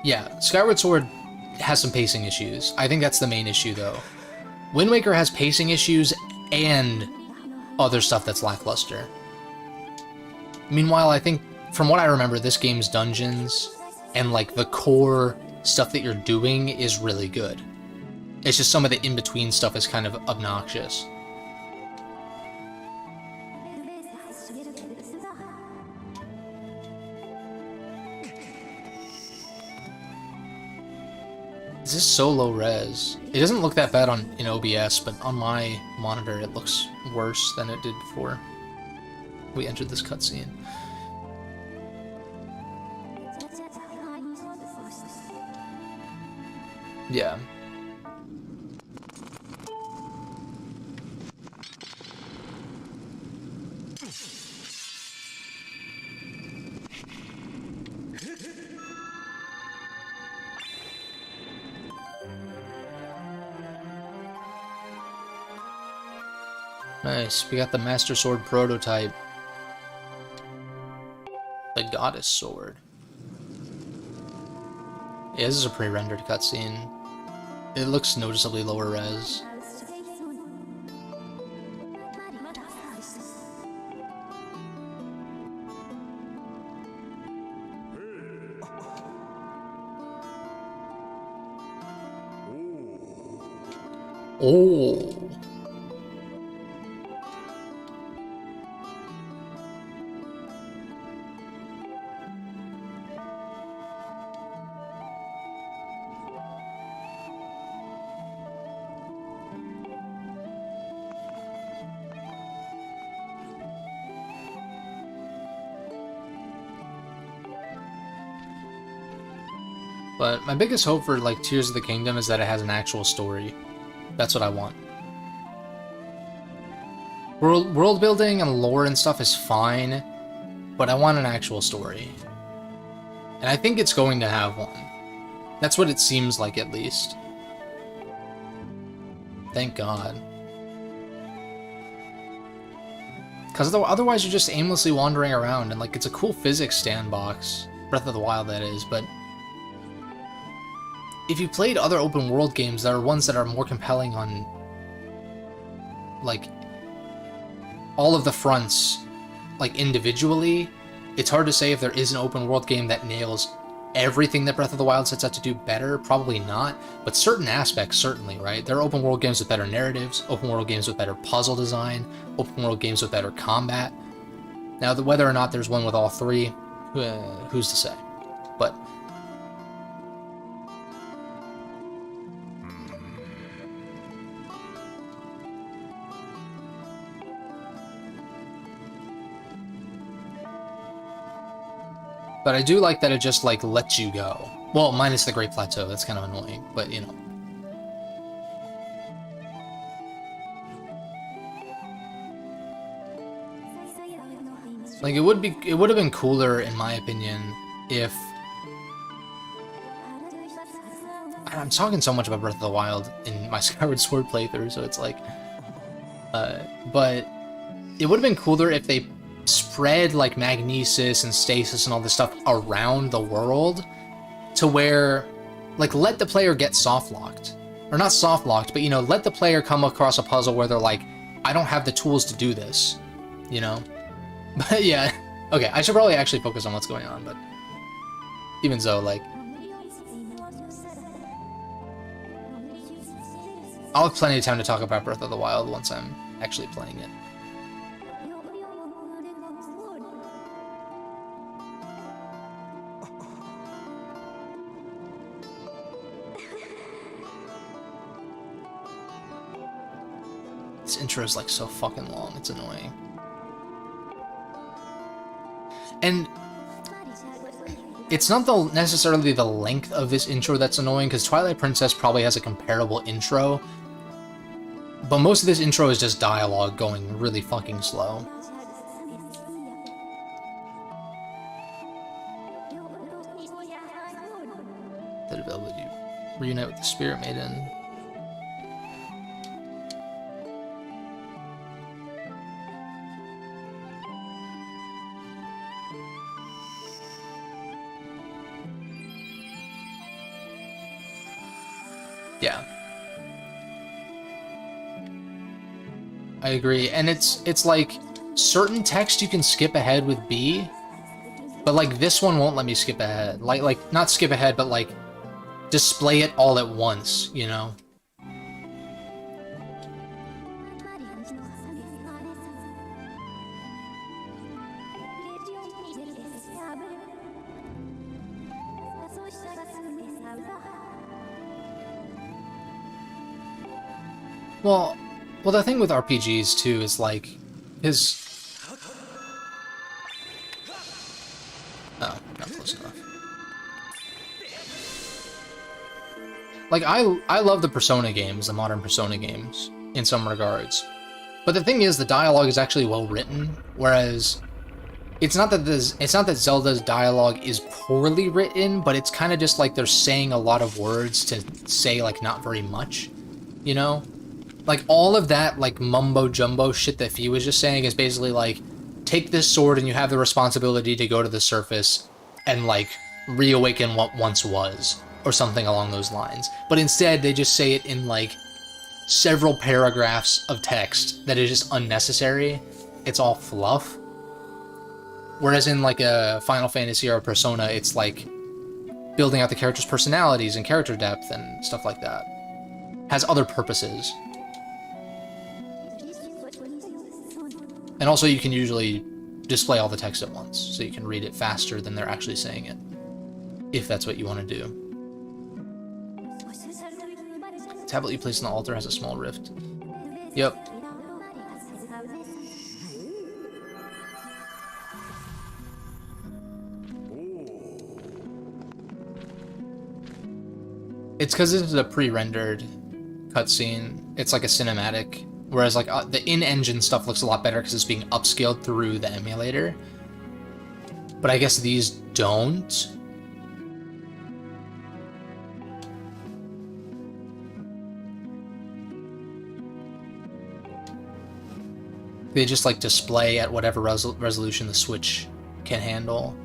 Yeah, Skyward Sword has some pacing issues. I think that's the main issue though. Wind Waker has pacing issues and other stuff that's lackluster. Meanwhile, I think from what I remember, this game's dungeons and, like, the core stuff that you're doing is really good. It's just some of the in-between stuff is kind of obnoxious. Is this so low res? It doesn't look that bad in OBS, but on my monitor it looks worse than it did before we entered this cutscene. Yeah. Nice, we got the Master Sword prototype. The Goddess Sword. Yeah, this is a pre-rendered cutscene. It looks noticeably lower res. Oh. But my biggest hope for like Tears of the Kingdom is that it has an actual story. That's what I want. World building and lore and stuff is fine, but I want an actual story. And I think it's going to have one. That's what it seems like, at least. Thank God. Because otherwise you're just aimlessly wandering around, and like, it's a cool physics sandbox. Breath of the Wild, that is, but if you played other open world games, there are ones that are more compelling on like all of the fronts, like individually. It's hard to say if there is an open world game that nails everything that Breath of the Wild sets out to do better. Probably not, but certain aspects certainly, right? There are open world games with better narratives, open world games with better puzzle design, open world games with better combat. Now, whether or not there's one with all three, who's to say? But I do like that it just, like, lets you go. Well, minus the Great Plateau, that's kind of annoying, but, you know. Like, it would have been cooler, in my opinion, if... I'm talking so much about Breath of the Wild in my Skyward Sword playthrough, so it's like... but it would have been cooler if they spread like magnesis and stasis and all this stuff around the world to where, like, let the player get soft locked, or not soft locked, but, you know, let the player come across a puzzle where they're like, I don't have the tools to do this, you know. But yeah, okay, I should probably actually focus on what's going on, but even so, like, I'll have plenty of time to talk about Breath of the Wild once I'm actually playing it. This intro is like so fucking long, it's annoying. And it's not necessarily the length of this intro that's annoying, because Twilight Princess probably has a comparable intro, but most of this intro is just dialogue going really fucking slow. The ability to reunite with the Spirit Maiden. Yeah, I agree, and it's like certain text you can skip ahead with B, but like this one won't let me skip ahead. Like not skip ahead, but like display it all at once, you know? Well, the thing with RPGs, too, is, like, Oh, not close enough. Like, I love the Persona games, the modern Persona games, in some regards. But the thing is, the dialogue is actually well written, whereas it's not that Zelda's dialogue is poorly written, but it's kind of just like they're saying a lot of words to say, like, not very much, you know? Like, all of that, like, mumbo-jumbo shit that Fee was just saying is basically, like, take this sword and you have the responsibility to go to the surface and, like, reawaken what once was, or something along those lines. But instead, they just say it in, like, several paragraphs of text that is just unnecessary. It's all fluff. Whereas in, like, a Final Fantasy or a Persona, it's, like, building out the characters' personalities and character depth and stuff like that. Has other purposes. And also you can usually display all the text at once, so you can read it faster than they're actually saying it, if that's what you want to do. The tablet you place on the altar has a small rift. Yep. It's because this is a pre-rendered cutscene. It's like a cinematic, whereas like the in-engine stuff looks a lot better because it's being upscaled through the emulator. But I guess these don't. They just like display at whatever resolution the Switch can handle.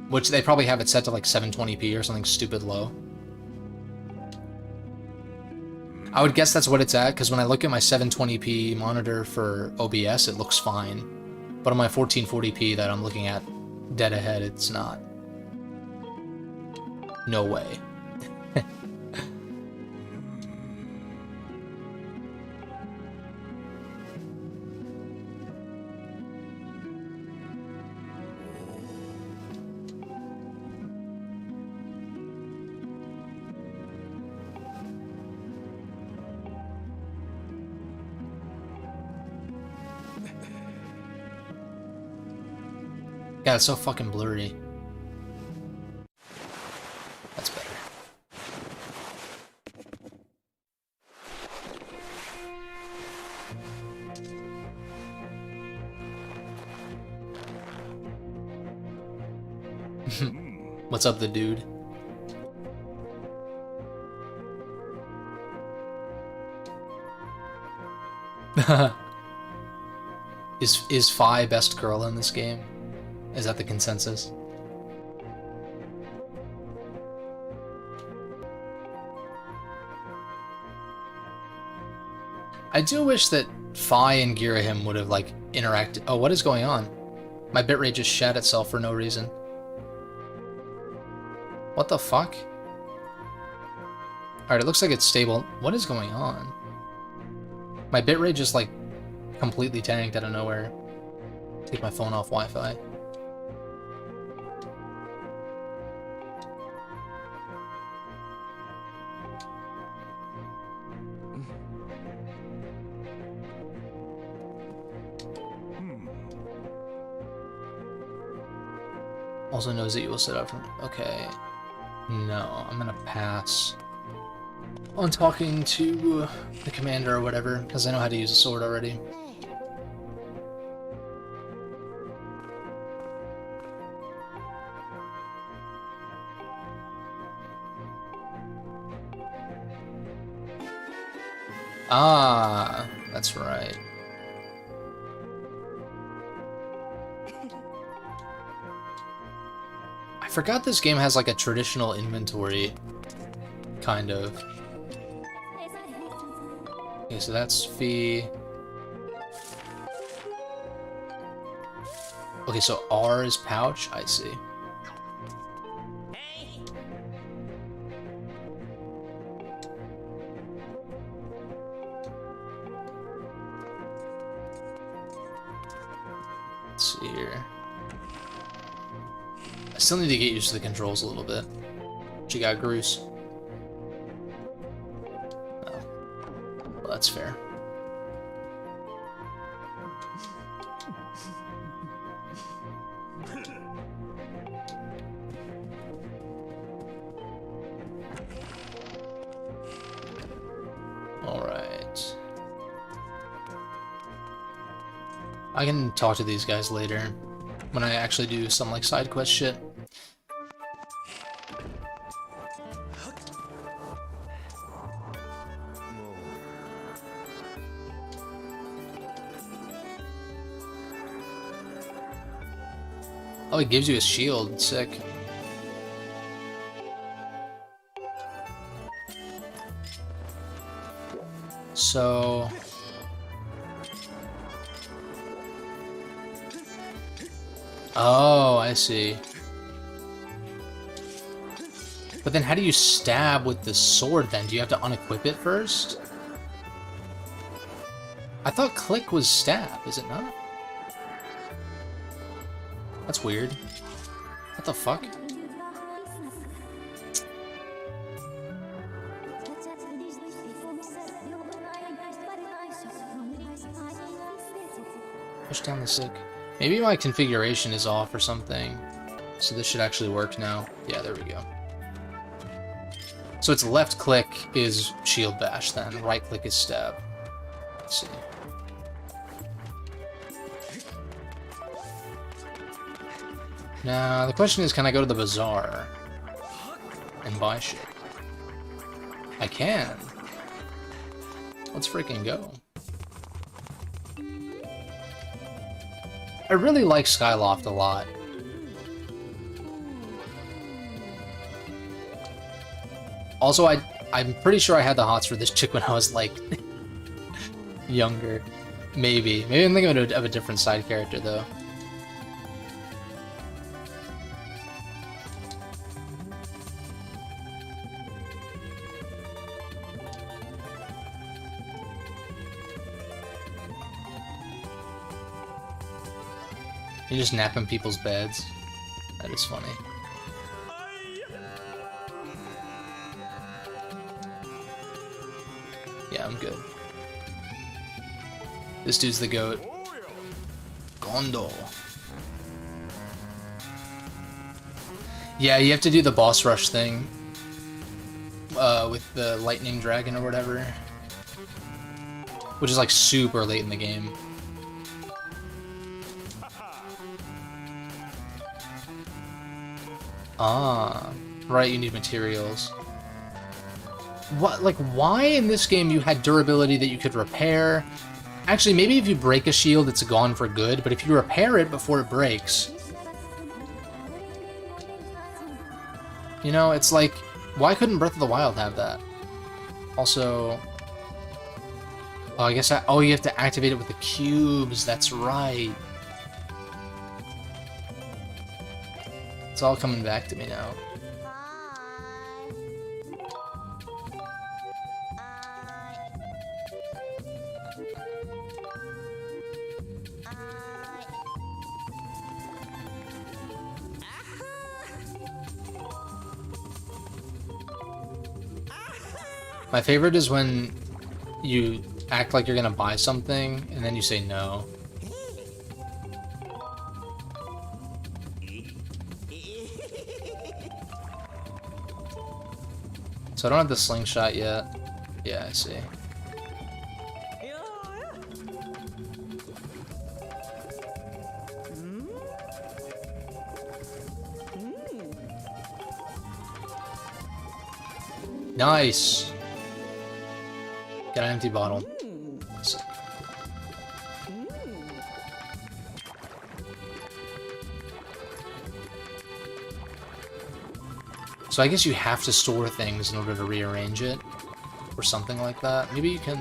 Which they probably have it set to like 720p or something stupid low. I would guess that's what it's at, because when I look at my 720p monitor for OBS, it looks fine. But on my 1440p that I'm looking at dead ahead, it's not. No way. Yeah, it's so fucking blurry. That's better. What's up, the dude? Is Fi best girl in this game? Is that the consensus? I do wish that Fi and Girahim would have, like, interacted. Oh, what is going on? My bitrate just shat itself for no reason. What the fuck? Alright, it looks like it's stable. What is going on? My bitrate just, like, completely tanked out of nowhere. Take my phone off Wi-Fi. Also knows that you will set up from... Okay. No, I'm gonna pass on talking to the commander or whatever, because I know how to use a sword already. Ah, that's right. I forgot this game has like a traditional inventory, kind of. Okay, so that's Fee. Okay, so R is pouch, I see. Let's see here. I still need to get used to the controls a little bit. What you got, Groose? Oh. Well, that's fair. Alright. I can talk to these guys later, when I actually do some like side quest shit. Oh, it gives you a shield. Sick. So... Oh, I see. But then how do you stab with the sword then? Do you have to unequip it first? I thought click was stab, is it not? That's weird. What the fuck? Push down the stick. Maybe my configuration is off or something. So this should actually work now. Yeah, there we go. So it's left click is shield bash then, right click is stab. Let's see. Now, the question is, can I go to the bazaar and buy shit? I can. Let's freaking go. I really like Skyloft a lot. Also, I'm pretty sure I had the hots for this chick when I was, like, younger. Maybe. Maybe I'm thinking of a different side character, though. You're just napping people's beds. That is funny. Yeah, I'm good. This dude's the goat. Gondo. Yeah, you have to do the boss rush thing. With the lightning dragon or whatever. Which is like super late in the game. Ah, right, you need materials. What, like, why in this game you had durability that you could repair? Actually, maybe if you break a shield, it's gone for good, but if you repair it before it breaks... You know, it's like, why couldn't Breath of the Wild have that? Also... Oh, I guess oh, you have to activate it with the cubes, that's right. It's all coming back to me now. My favorite is when you act like you're gonna buy something and then you say no. So I don't have the slingshot yet. Yeah, I see. Nice! Got an empty bottle. So I guess you have to store things in order to rearrange it, or something like that. Maybe you can...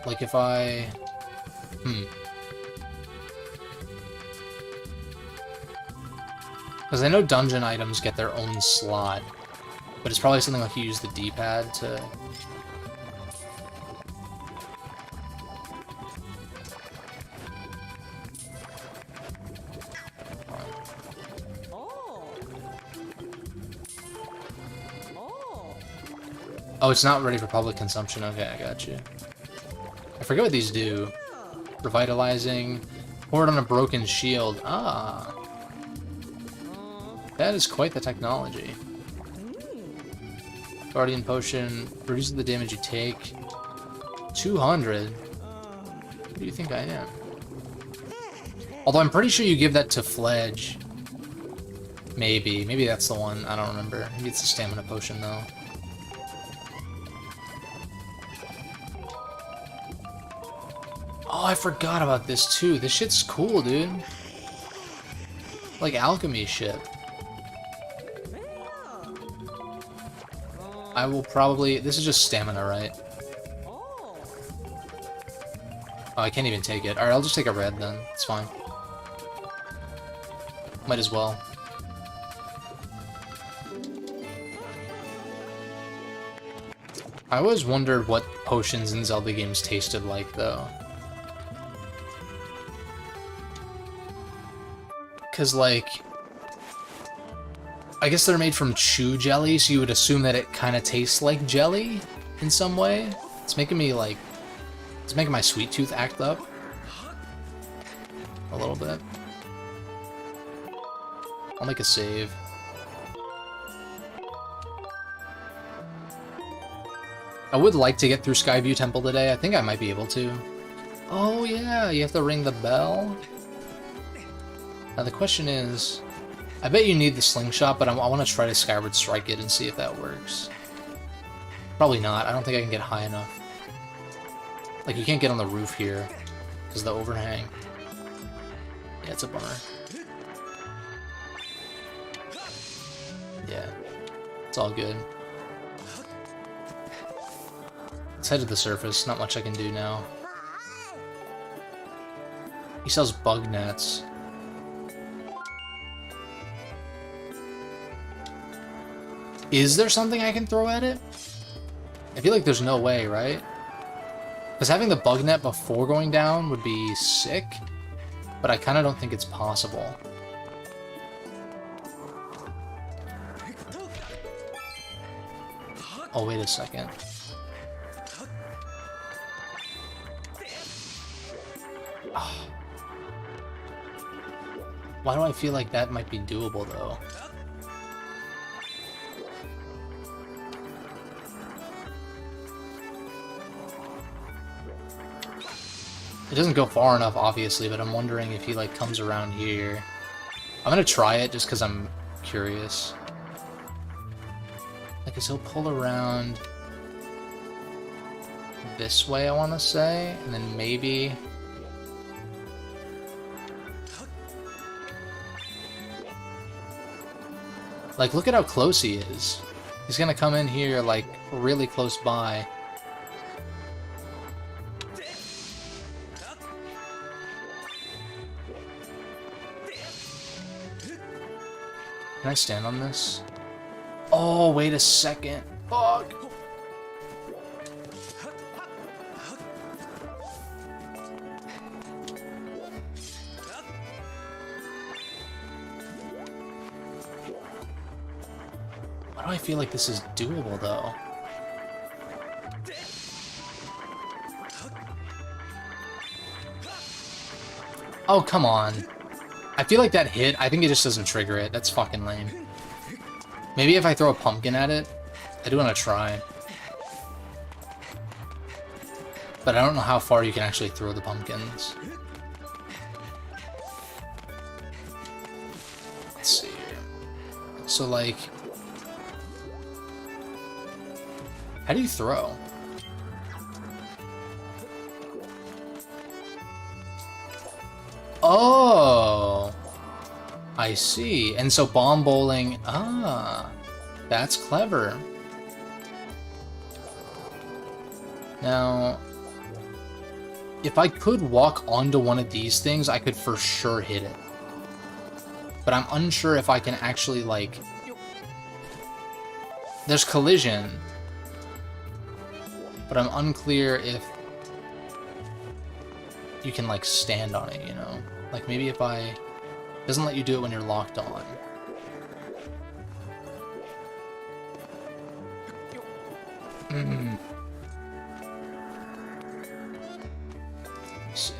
Like if I... Because I know dungeon items get their own slot, but it's probably something like you use the D-pad to... Oh, it's not ready for public consumption. Okay, I got you. I forget what these do. Revitalizing. Pour it on a broken shield. Ah. That is quite the technology. Guardian Potion. Reduces the damage you take. 200? Who do you think I am? Although I'm pretty sure you give that to Fledge. Maybe. Maybe that's the one. I don't remember. Maybe it's a stamina potion, though. Oh, I forgot about this too. This shit's cool, dude. Like alchemy shit. I will probably... This is just stamina, right? Oh, I can't even take it. Alright, I'll just take a red then. It's fine. Might as well. I always wondered what potions in Zelda games tasted like, though. Because, like, I guess they're made from chew jelly, so you would assume that it kind of tastes like jelly in some way. It's making me, like, it's making my sweet tooth act up a little bit. I'll make a save. I would like to get through Skyview Temple today. I think I might be able to. Oh yeah, you have to ring the bell. Now the question is, I bet you need the slingshot, but I want to try to Skyward Strike it and see if that works. Probably not. I don't think I can get high enough. Like, you can't get on the roof here because of the overhang. Yeah, it's a bummer. Yeah, it's all good. Let's head to the surface. Not much I can do now. He sells bug nets. Is there something I can throw at it? I feel like there's no way, right? Because having the bug net before going down would be sick, but I kind of don't think it's possible. Oh, wait a second. Oh. Why do I feel like that might be doable, though? It doesn't go far enough, obviously, but I'm wondering if he, like, comes around here. I'm gonna try it just because I'm curious. I guess he'll pull around this way, I want to say, and then maybe... Like, look at how close he is. He's gonna come in here, like, really close by. Can I stand on this? Oh, wait a second. Fuck. Why do I feel like this is doable, though? Oh, come on. I feel like that hit. I think it just doesn't trigger it. That's fucking lame. Maybe if I throw a pumpkin at it. I do want to try. But I don't know how far you can actually throw the pumpkins. Let's see here. So, like... How do you throw? Oh, I see. And so bomb bowling, that's clever. Now, if I could walk onto one of these things, I could for sure hit it. But I'm unsure if I can actually, like... There's collision. But I'm unclear if you can, like, stand on it, you know? Like, maybe if I... It doesn't let you do it when you're locked on. Let's see.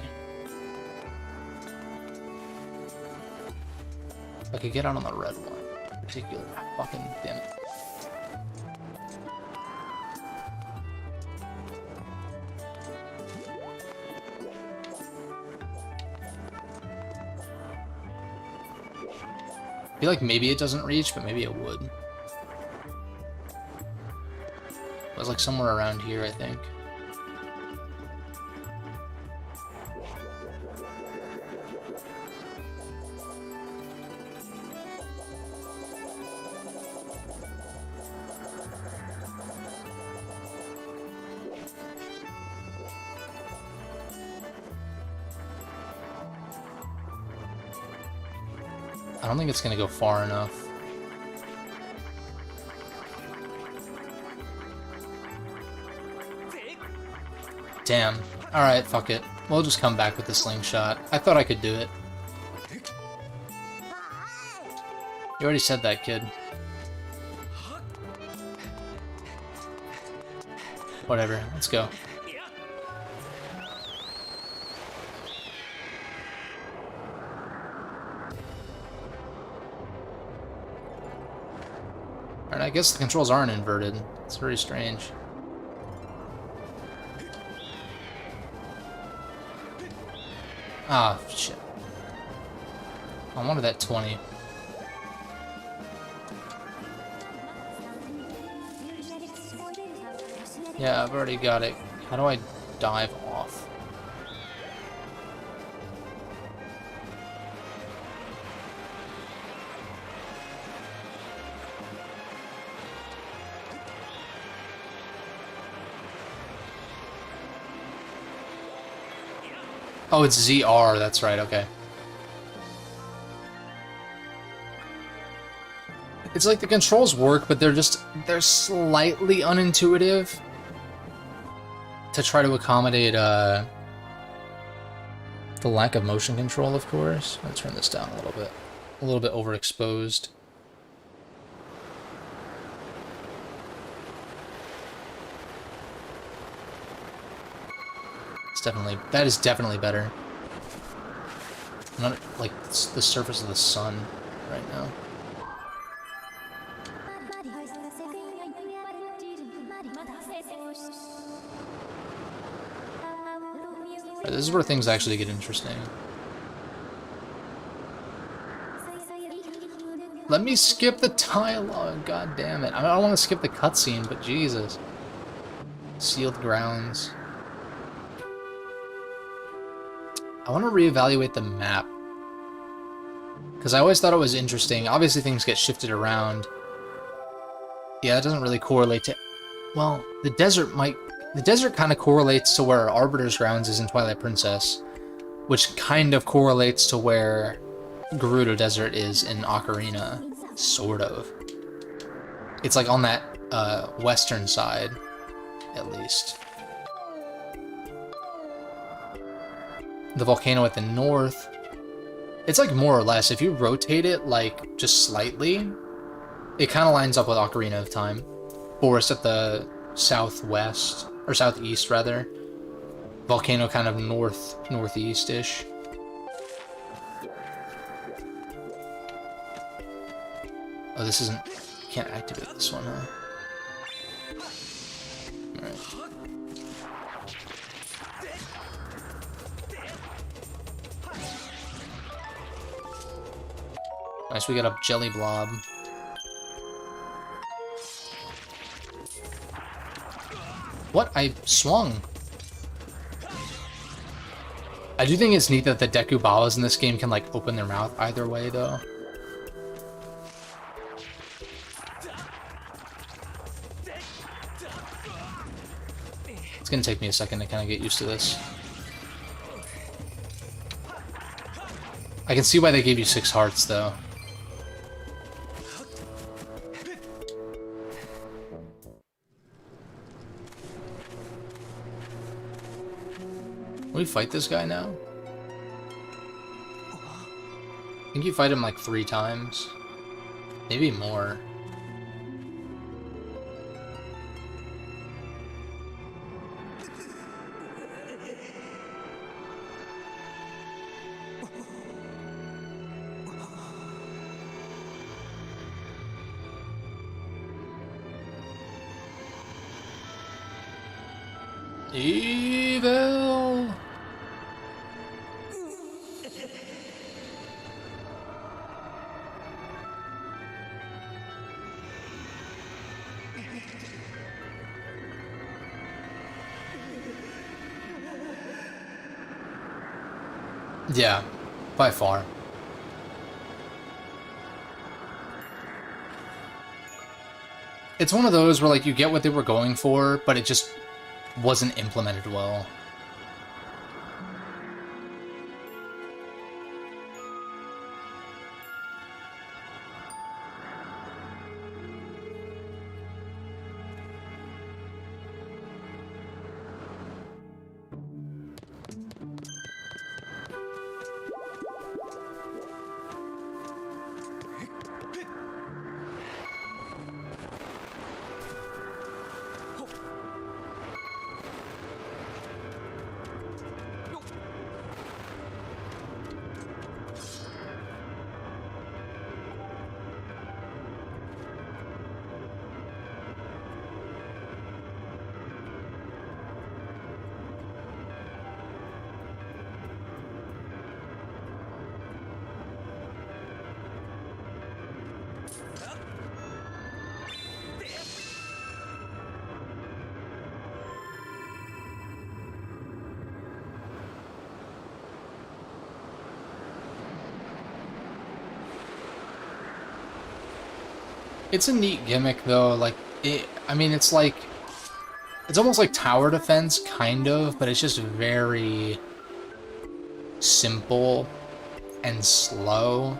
If I could get out on the red one. In particular. Fucking damn it. I feel like maybe it doesn't reach, but maybe it would. It was like somewhere around here, I think. I don't think it's gonna go far enough. Damn. Alright, fuck it. We'll just come back with the slingshot. I thought I could do it. You already said that, kid. Whatever, let's go. I guess the controls aren't inverted. It's very strange. Ah, shit. I wanted that 20. Yeah, I've already got it. How do I dive off? Oh, it's ZR, that's right, okay. It's like the controls work, but they're slightly unintuitive to try to accommodate the lack of motion control, of course. I'll turn this down a little bit overexposed. That is definitely better. I'm not like the surface of the sun right now. Right, this is where things actually get interesting. Let me skip the dialogue, god damn it. I don't want to skip the cutscene, but Jesus. Sealed grounds. I want to reevaluate the map. Because I always thought it was interesting. Obviously things get shifted around. Yeah, it doesn't really correlate to... Well, the desert might... The desert kind of correlates to where Arbiter's Grounds is in Twilight Princess, which kind of correlates to where Gerudo Desert is in Ocarina, sort of. It's like on that western side, at least. The volcano at the north, it's like more or less, if you rotate it like just slightly, it kind of lines up with Ocarina of Time. Forest at the southwest, or southeast rather. Volcano kind of northeast-ish. Oh, this isn't... Can't activate this one, huh? Alright. Nice, we got a jelly blob. What? I swung. I do think it's neat that the Deku Balas in this game can, like, open their mouth either way, though. It's gonna take me a second to kind of get used to this. I can see why they gave you 6 hearts, though. Can we fight this guy now? I think you fight him like 3 times. Maybe more. Evil! Yeah, by far. It's one of those where, like, you get what they were going for, but it just wasn't implemented well. It's a neat gimmick, though. Like, I mean, it's like... It's almost like tower defense, kind of, but it's just very simple and slow.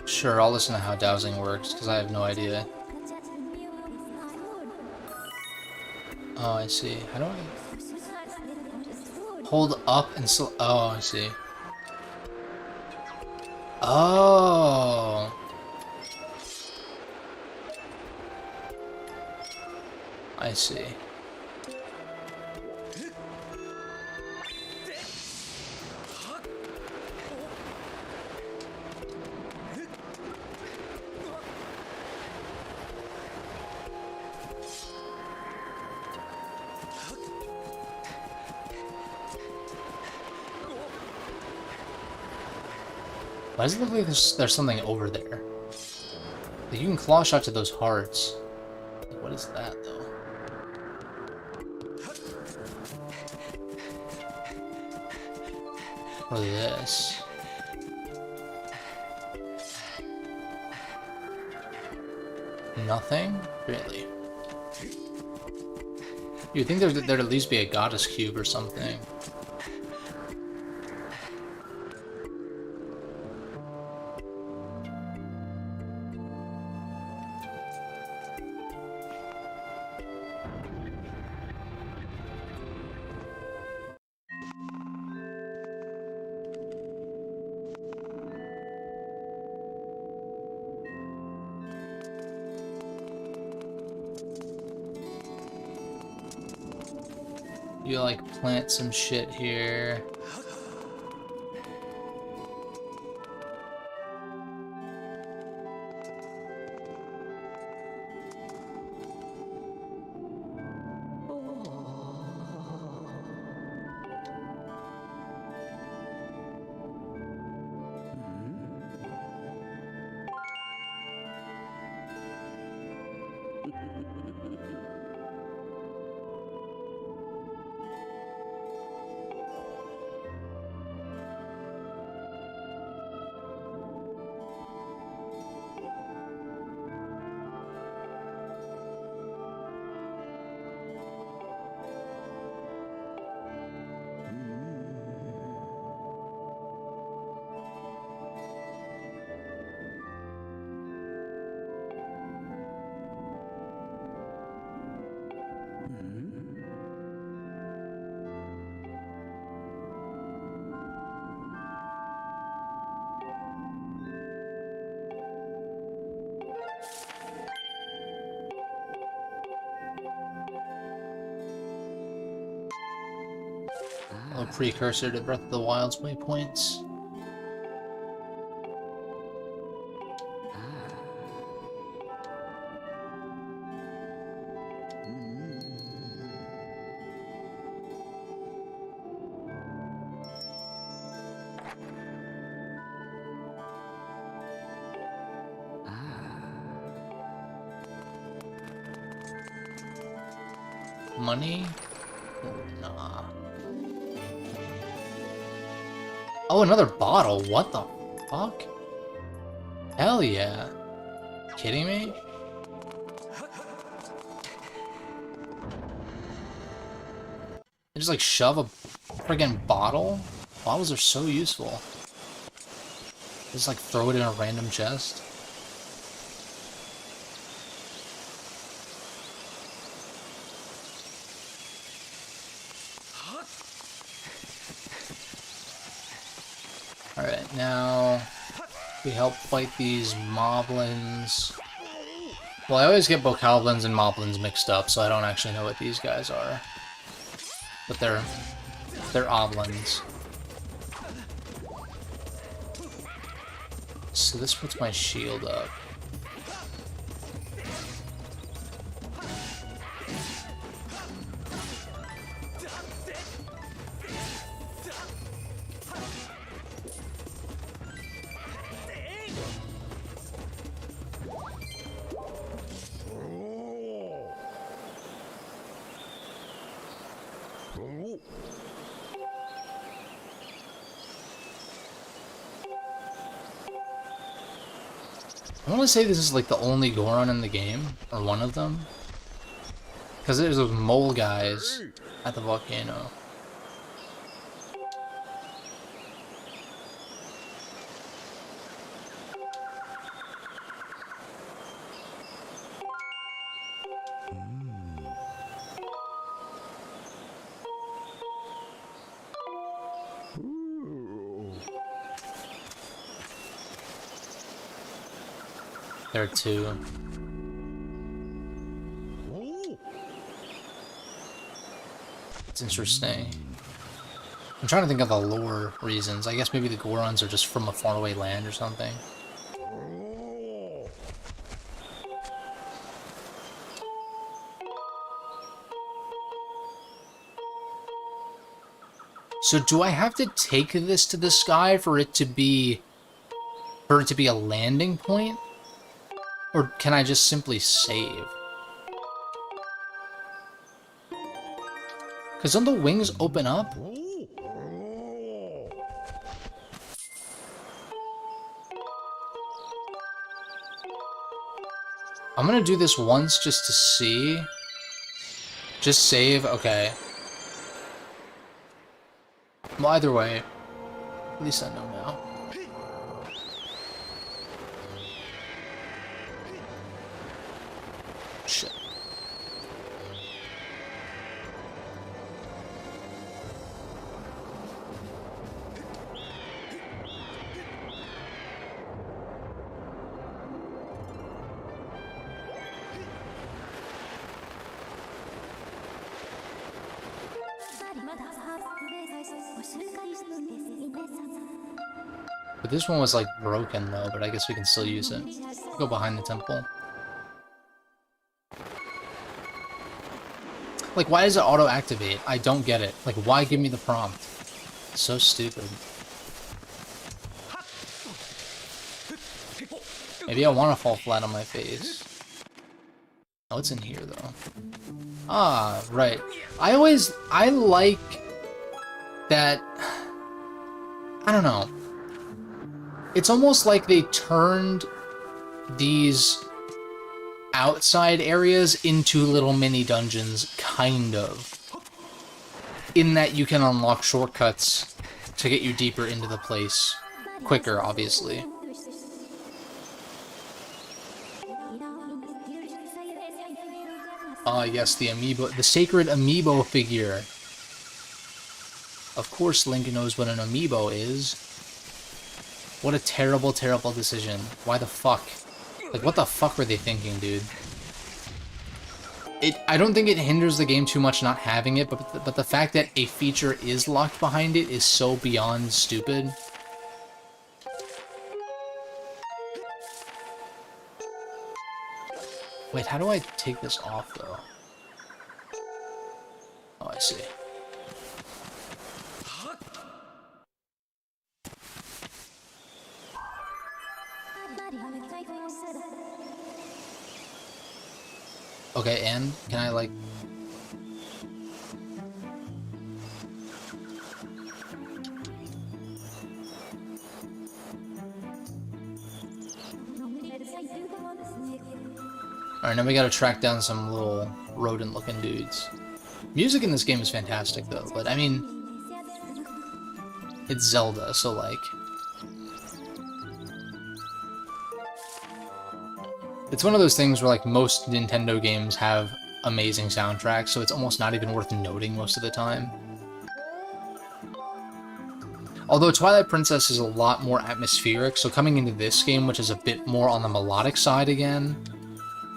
Sure, I'll listen to how dowsing works, because I have no idea. Oh, I see. How do I... Hold up and so... Oh, I see. Oh! I see. Why does it look like there's something over there? Like, you can claw shot to those hearts. Like, what is that, though? Or this? Nothing? Really? You'd think there'd at least be a goddess cube or something. You like plant some shit here. A precursor to Breath of the Wild's waypoints. Money? Nah. Oh, another bottle. What the fuck? Hell yeah. Kidding me? They just like shove a friggin' bottle? Bottles are so useful. Just like throw it in a random chest. Alright, now we help fight these moblins. Well, I always get bokoblins and moblins mixed up, so I don't actually know what these guys are. But they're oblins. So this puts my shield up. I want to say this is like the only Goron in the game, or one of them. Because there's those mole guys at the volcano. There are two. It's interesting. I'm trying to think of the lore reasons. I guess maybe the Gorons are just from a faraway land or something. So do I have to take this to the sky for it to be a landing point? Or can I just simply save? Because don't the wings open up? I'm gonna do this once just to see. Just save, okay. Well, either way, at least I know now. Shit. But this one was like broken though, but I guess we can still use it. Go behind the temple. Like, why does it auto-activate? I don't get it. Like, why give me the prompt? So stupid. Maybe I want to fall flat on my face. Oh, it's in here, though. Ah, right. I like that... I don't know. It's almost like they turned these outside areas into little mini dungeons, kind of. In that you can unlock shortcuts to get you deeper into the place quicker, obviously. Ah, yes, the amiibo, the sacred amiibo figure. Of course Link knows what an amiibo is. What a terrible, terrible decision. Why the fuck? Like, what the fuck were they thinking, dude? I don't think it hinders the game too much not having it, but the fact that a feature is locked behind it is so beyond stupid. Wait, how do I take this off, though? Oh, I see. Okay, and can I, like... Alright, now we gotta track down some little rodent-looking dudes. Music in this game is fantastic, though, but, I mean... It's Zelda, so, like... It's one of those things where, like, most Nintendo games have amazing soundtracks, so it's almost not even worth noting most of the time. Although Twilight Princess is a lot more atmospheric, so coming into this game, which is a bit more on the melodic side again,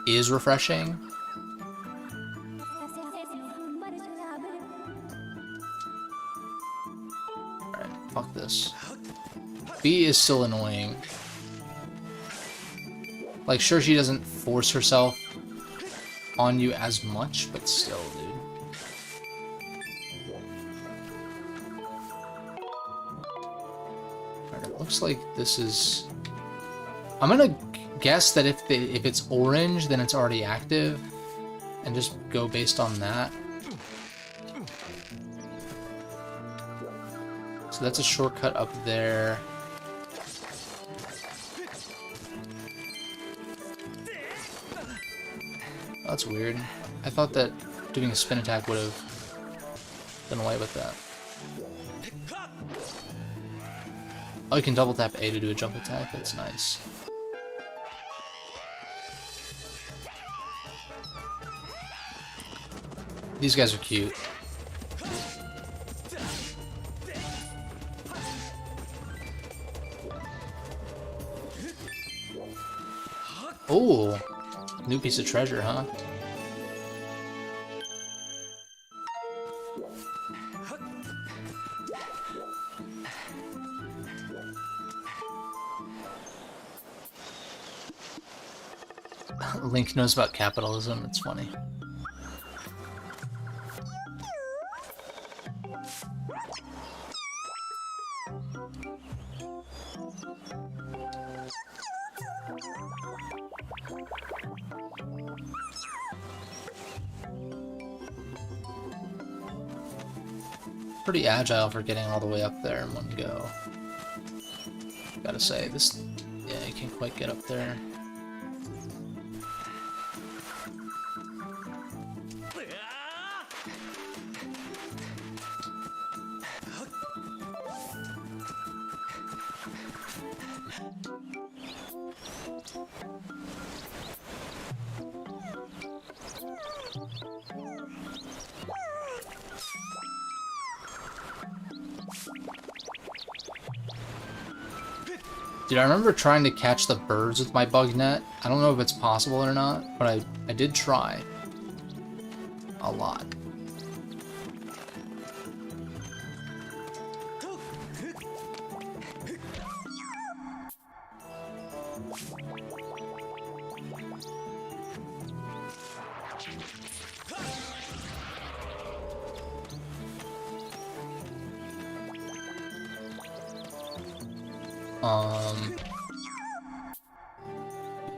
is refreshing. Alright, fuck this. B is still annoying. Like, sure, she doesn't force herself on you as much, but still, dude. Alright, it looks like this is... I'm gonna guess that if it's orange, then it's already active, and just go based on that. So that's a shortcut up there. that's weird. I thought that doing a spin attack would have done away with that. Oh, you can double tap A to do a jump attack. That's nice. These guys are cute. Oh, new piece of treasure, huh? Link knows about capitalism. It's funny. Pretty agile for getting all the way up there in one go. Gotta say, this... yeah, you can't quite get up there. Dude, I remember trying to catch the birds with my bug net. I don't know if it's possible or not, but I did try. A lot.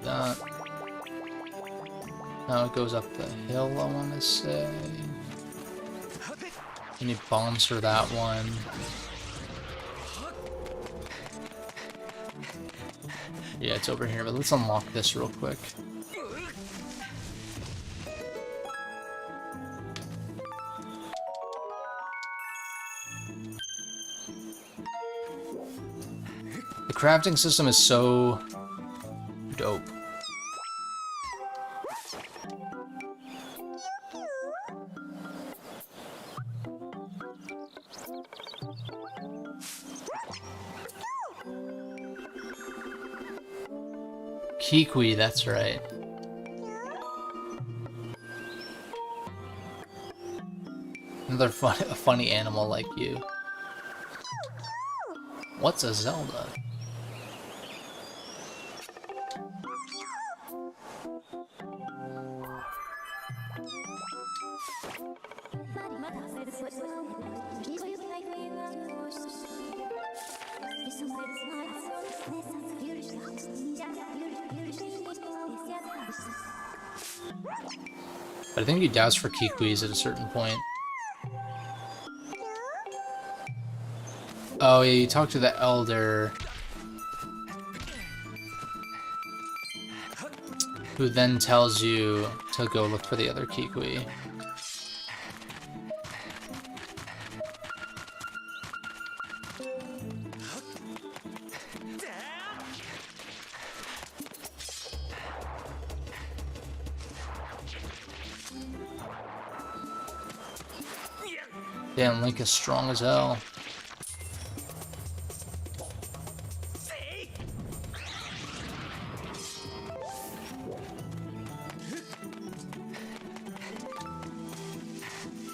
That. Now it goes up the hill, I want to say. You need bombs for that one. Yeah, it's over here, but let's unlock this real quick. The crafting system is so dope. Kikwi, that's right. Another funny animal like you. What's a Zelda? But I think you douse for Kikwis at a certain point. Oh yeah, you talk to the elder, who then tells you to go look for the other Kikwi. Damn, Link is strong as hell.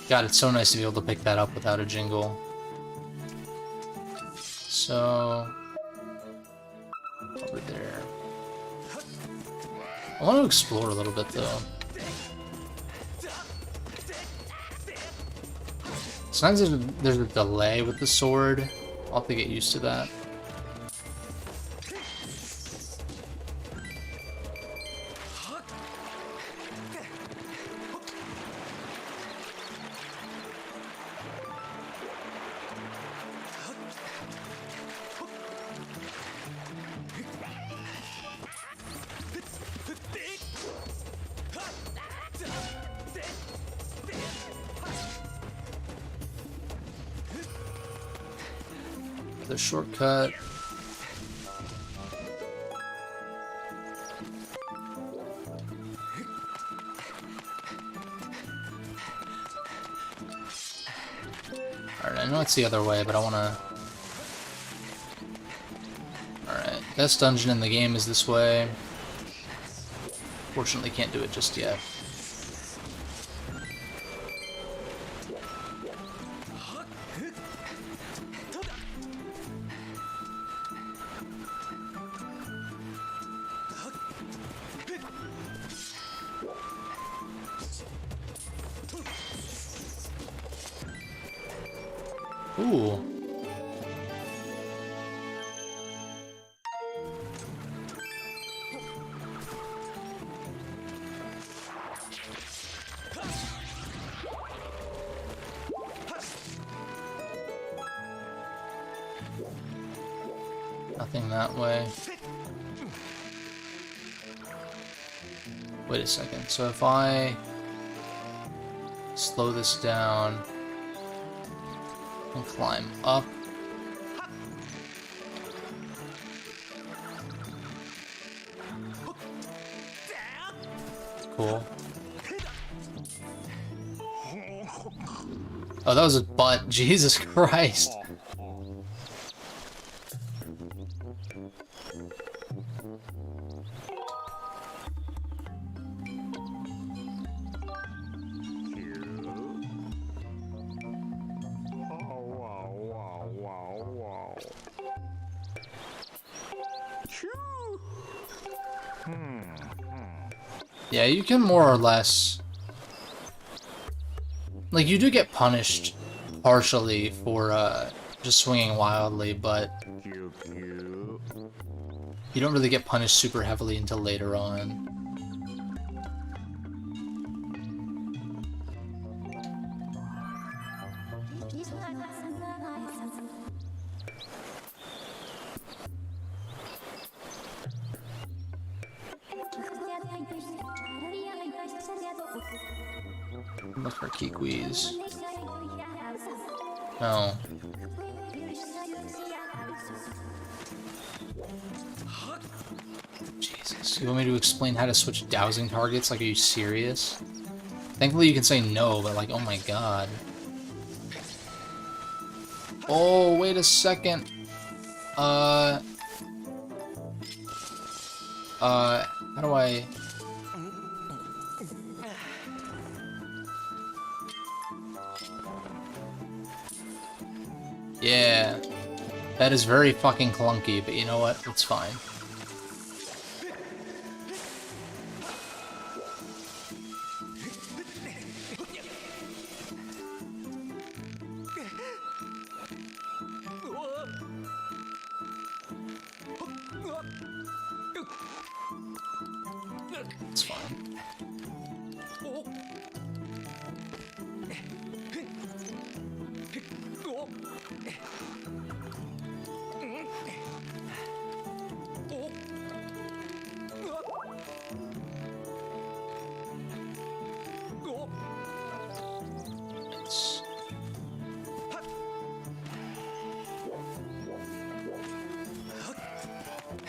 God, it's so nice to be able to pick that up without a jingle. So... over there. I want to explore a little bit, though. Sometimes there's a delay with the sword. I'll have to get used to that. the shortcut. Alright, I know it's the other way, but I wanna... Alright, best dungeon in the game is this way. Fortunately, can't do it just yet. Ooh. Nothing that way. Wait a second. So if I slow this down and climb up. Cool. Oh, that was his butt. Jesus Christ. Yeah, you can more or less... Like, you do get punished partially for just swinging wildly, but you don't really get punished super heavily until later on. Look for Kikwis. No. Jesus, you want me to explain how to switch dowsing targets? Like, are you serious? Thankfully you can say no, but like, oh my god. Oh, wait a second. How do I... Yeah, that is very fucking clunky, but you know what? It's fine. It's fine.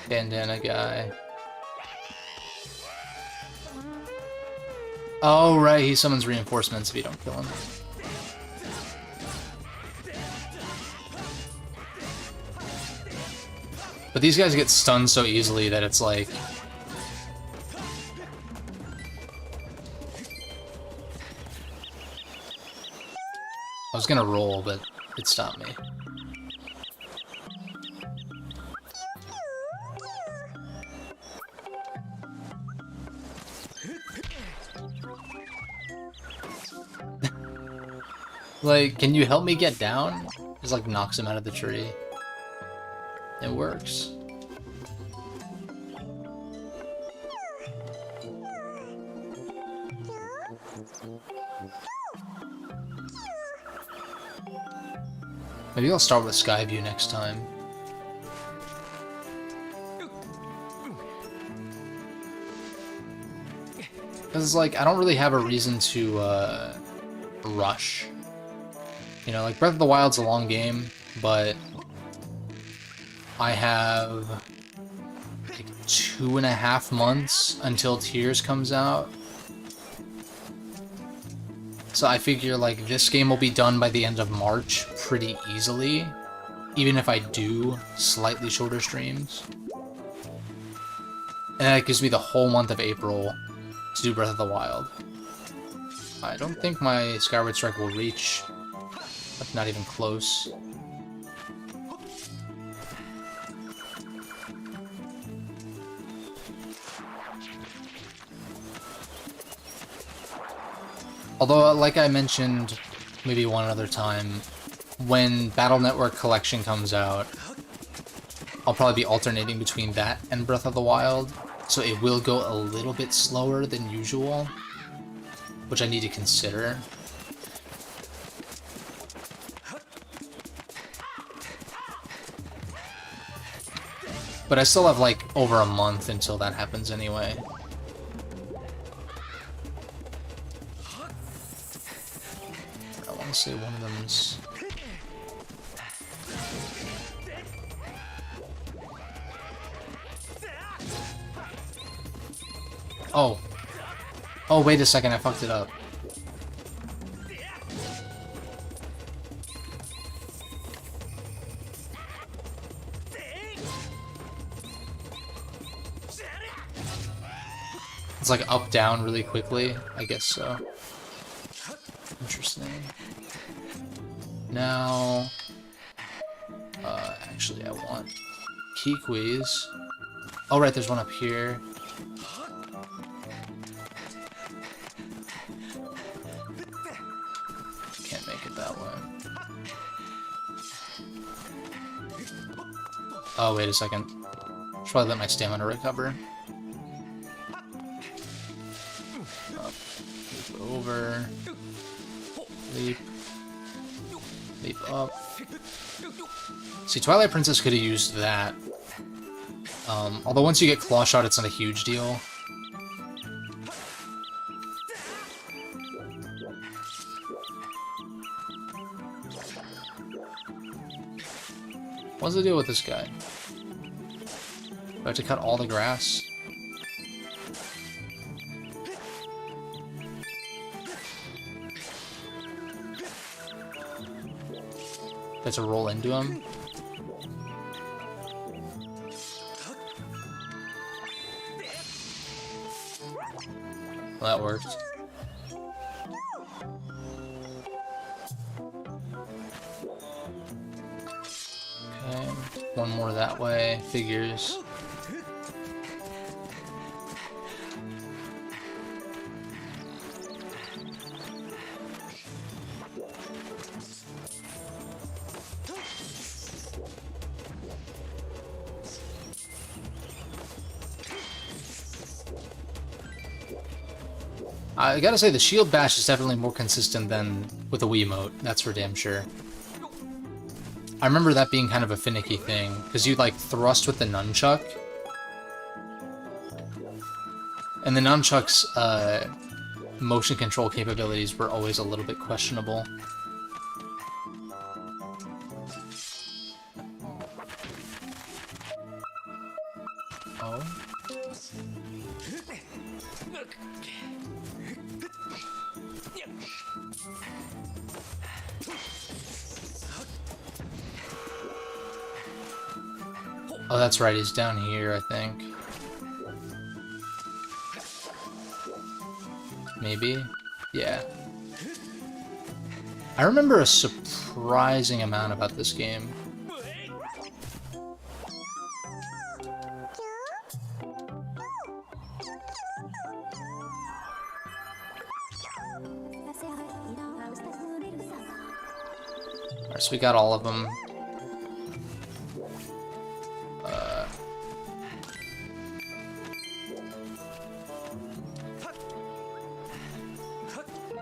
Bandana guy. Oh, right, he summons reinforcements if you don't kill him. But these guys get stunned so easily that it's like... I was gonna roll, but it stopped me. Like, can you help me get down? Just like knocks him out of the tree. It works. Maybe I'll start with Skyview next time. Because it's like, I don't really have a reason to rush. You know, like Breath of the Wild's a long game, but I have like 2.5 months until Tears comes out. So I figure like this game will be done by the end of March pretty easily, even if I do slightly shorter streams. And that gives me the whole month of April to do Breath of the Wild. I don't think my Skyward Strike will reach, like, not even close. Although, like I mentioned maybe one other time, when Battle Network Collection comes out, I'll probably be alternating between that and Breath of the Wild, so it will go a little bit slower than usual, which I need to consider. But I still have like over a month until that happens anyway. I want to say one of them's... Oh. Oh, wait a second, I fucked it up. It's like up, down really quickly. I guess so. Interesting. Now... actually, I want Kikwis. Oh, right, there's one up here. Can't make it that way. Oh, wait a second. Should probably let my stamina recover. Leap over. Leap. Leap up. See, Twilight Princess could have used that. Although once you get Claw Shot, it's not a huge deal. What's the deal with this guy? Do I have to cut all the grass? Do I have to roll into him? Well, that worked. Okay, one more that way, figures. I gotta say, the shield bash is definitely more consistent than with the Wiimote, that's for damn sure. I remember that being kind of a finicky thing, because you'd like thrust with the nunchuck, and the nunchuck's motion control capabilities were always a little bit questionable. Oh. Oh, that's right, he's down here, I think. Maybe? Yeah. I remember a surprising amount about this game. Alright, so we got all of them.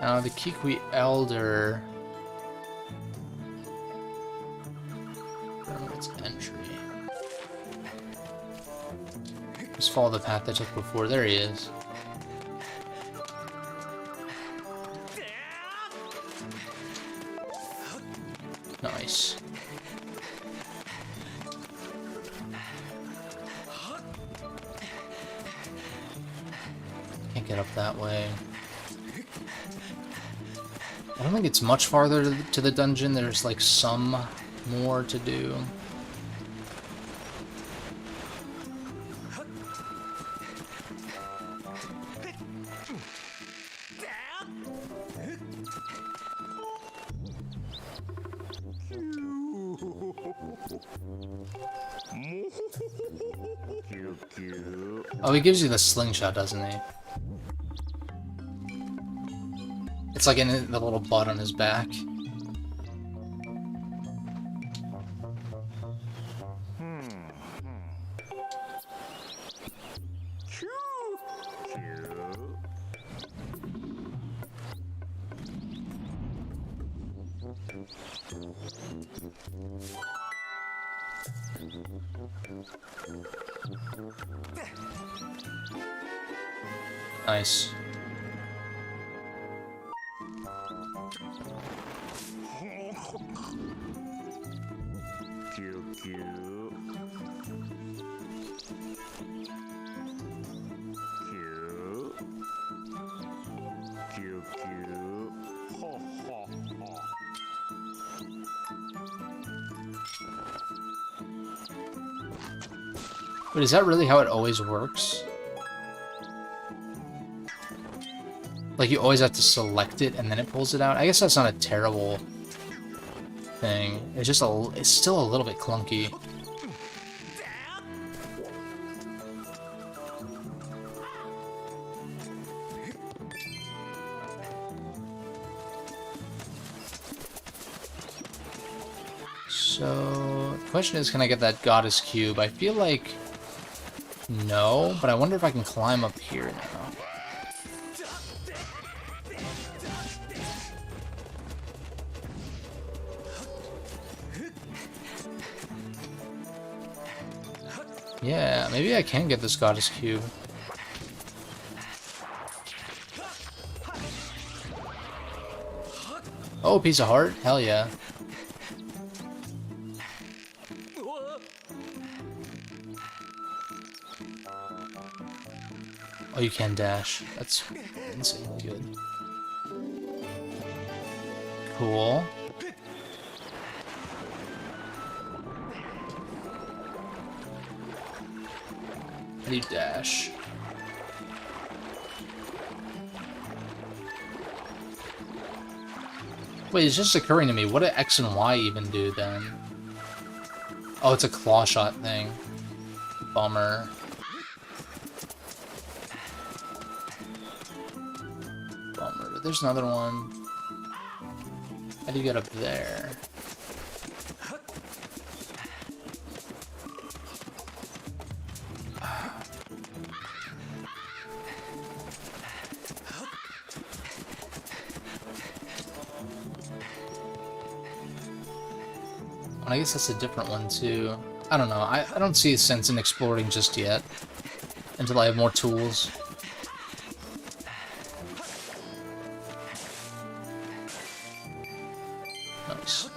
Now the Kikwi Elder... I don't know its entry. Just follow the path I took before. There he is. Nice. Can't get up that way. I don't think it's much farther to the dungeon. There's like some more to do. Oh, he gives you the slingshot, doesn't he? It's like in the little butt on his back. Nice. Wait, is that really how it always works? Like, you always have to select it and then it pulls it out? I guess that's not a terrible thing. It's just it's still a little bit clunky. So, the question is, can I get that goddess cube? I feel like no, but I wonder if I can climb up here now. Yeah, maybe I can get this goddess cube. Oh, piece of heart? Hell yeah. Oh, you can dash. That's insanely good. Cool. How do you dash? Wait, it's just occurring to me. What do X and Y even do then? Oh, it's a claw shot thing. Bummer. Bummer. But there's another one. How do you get up there? I guess that's a different one too. I don't know. I don't see a sense in exploring just yet until I have more tools. Nice.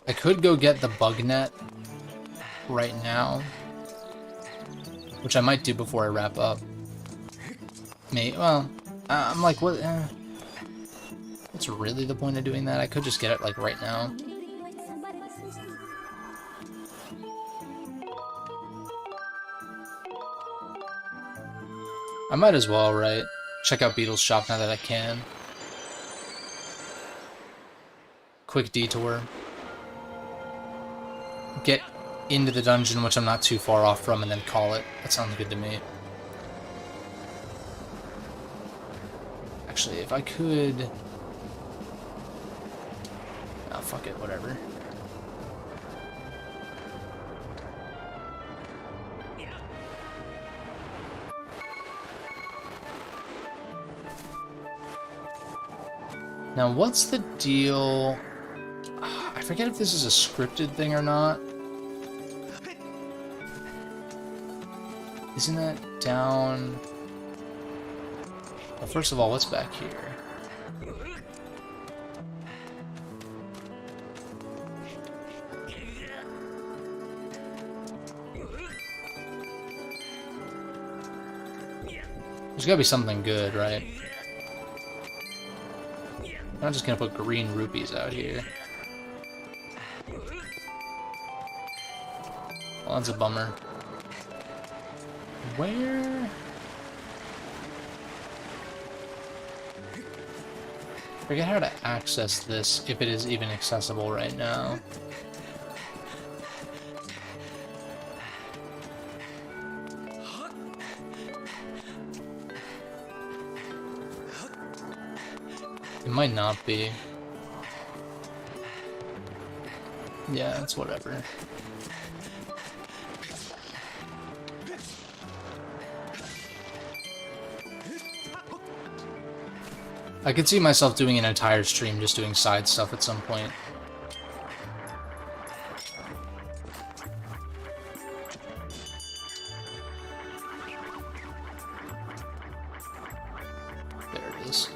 I could go get the bug net right now, which I might do before I wrap up. Well, I'm like, what? What's really the point of doing that? I could just get it, like, right now. I might as well, right? Check out Beetle's shop now that I can. Quick detour. Get into the dungeon, which I'm not too far off from, and then call it. That sounds good to me. Actually, if I could... Oh, fuck it, whatever. Now, what's the deal? I forget if this is a scripted thing or not. Isn't that down... Well, first of all, what's back here? There's gotta be something good, right? I'm not just gonna put green rupees out here. Well, that's a bummer. Where? I forget how to access this, if it is even accessible right now. It might not be. Yeah, it's whatever. I could see myself doing an entire stream just doing side stuff at some point. There it is.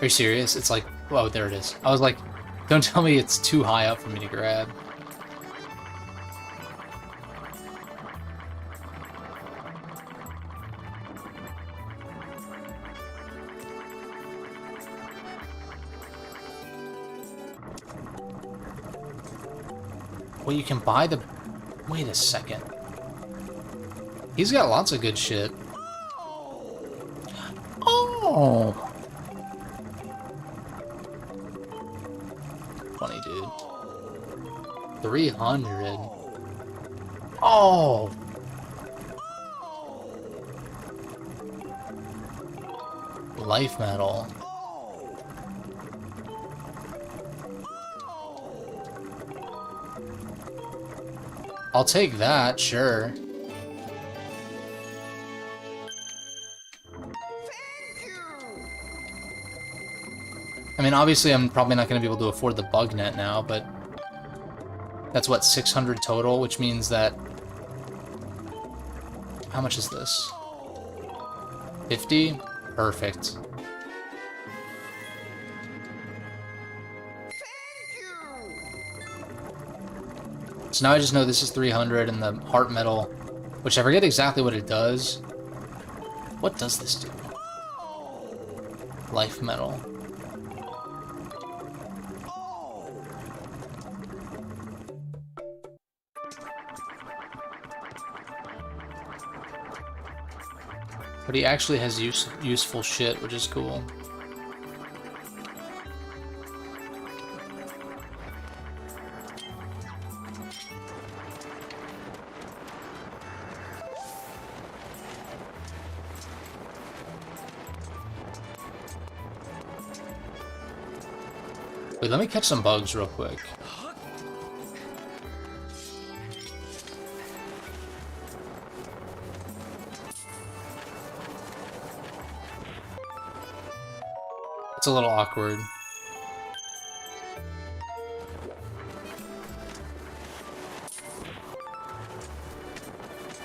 Are you serious? It's like, whoa, there it is. I was like, don't tell me it's too high up for me to grab. Well, you can buy the... Wait a second. He's got lots of good shit. Oh! Funny, dude. 300. Oh! Life metal. I'll take that, sure. I mean, obviously I'm probably not going to be able to afford the bug net now, but that's what, 600 total, which means that... How much is this? 50? Perfect. So now I just know this is 300 and the heart metal, which I forget exactly what it does. What does this do? Life metal. But he actually has useful shit, which is cool. Wait, let me catch some bugs real quick. It's a little awkward.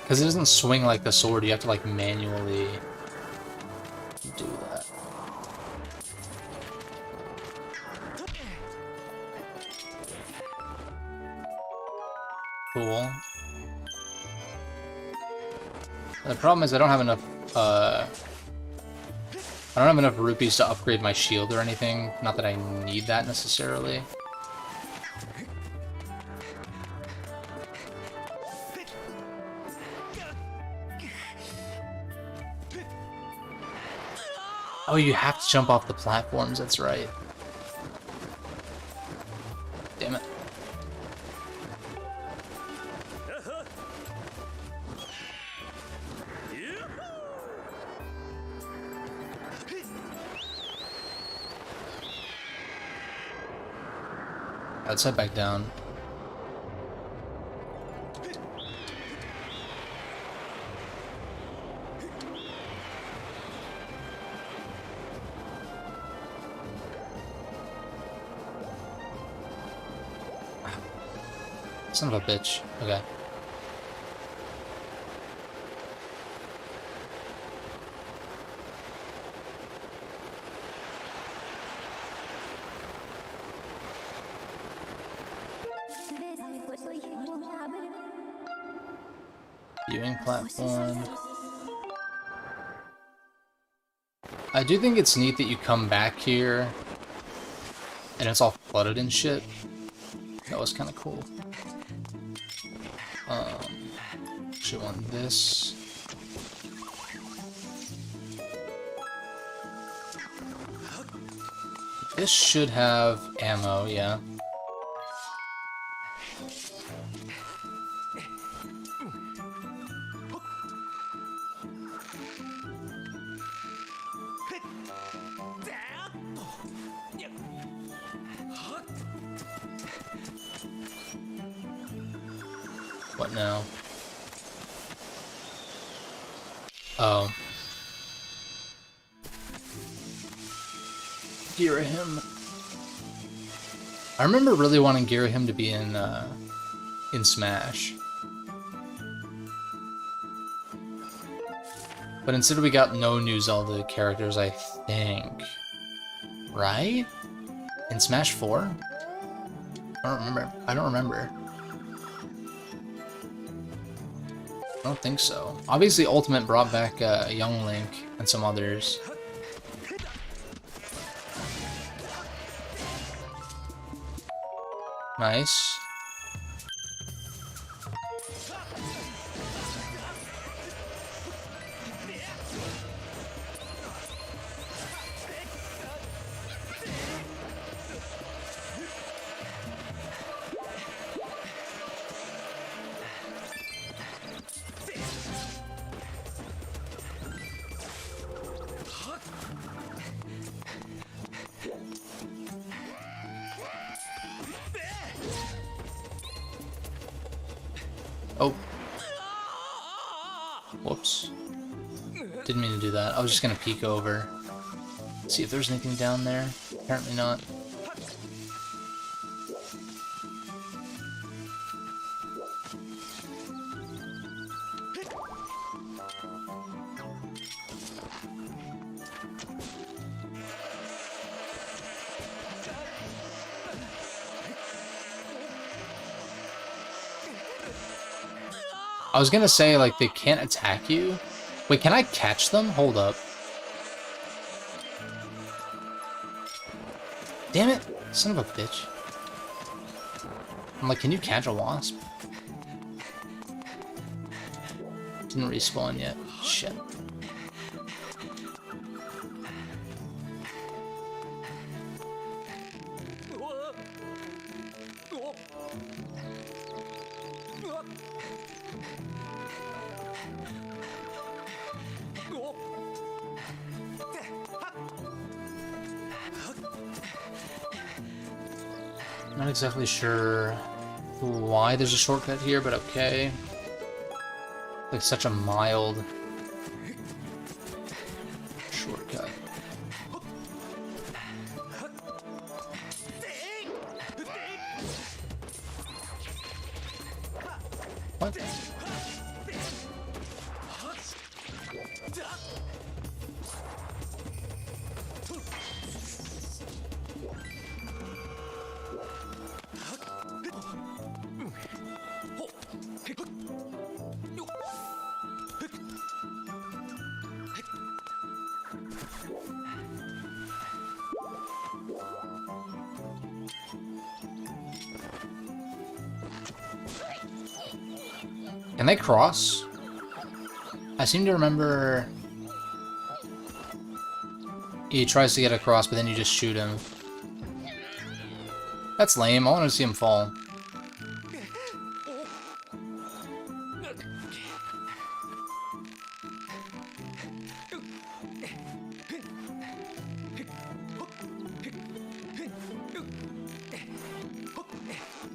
Because it doesn't swing like the sword, you have to like manually do that. Cool. The problem is I don't have enough, I don't have enough rupees to upgrade my shield or anything. Not that I need that necessarily. Oh, you have to jump off the platforms, that's right. Damn it. Let's head back down. Son of a bitch. Okay. Viewing platform. I do think it's neat that you come back here and it's all flooded and shit. That was kind of cool. Actually want this. This should have ammo, yeah. What now? Oh. Girahim. I remember really wanting Girahim to be in Smash. But instead we got no new Zelda characters, I think. Right? In Smash 4? I don't remember. I don't think so. Obviously Ultimate brought back Young Link and some others. Nice. Oh. Whoops. Didn't mean to do that. I was just gonna peek over. See if there's anything down there. Apparently not. I was gonna say, like, they can't attack you. Wait, can I catch them? Hold up. Damn it! Son of a bitch. I'm like, can you catch a wasp? Didn't respawn yet. Shit. Not exactly sure why there's a shortcut here, but okay. Like such a mild shortcut. What? Can they cross? I seem to remember he tries to get across, but then you just shoot him. That's lame. I want to see him fall.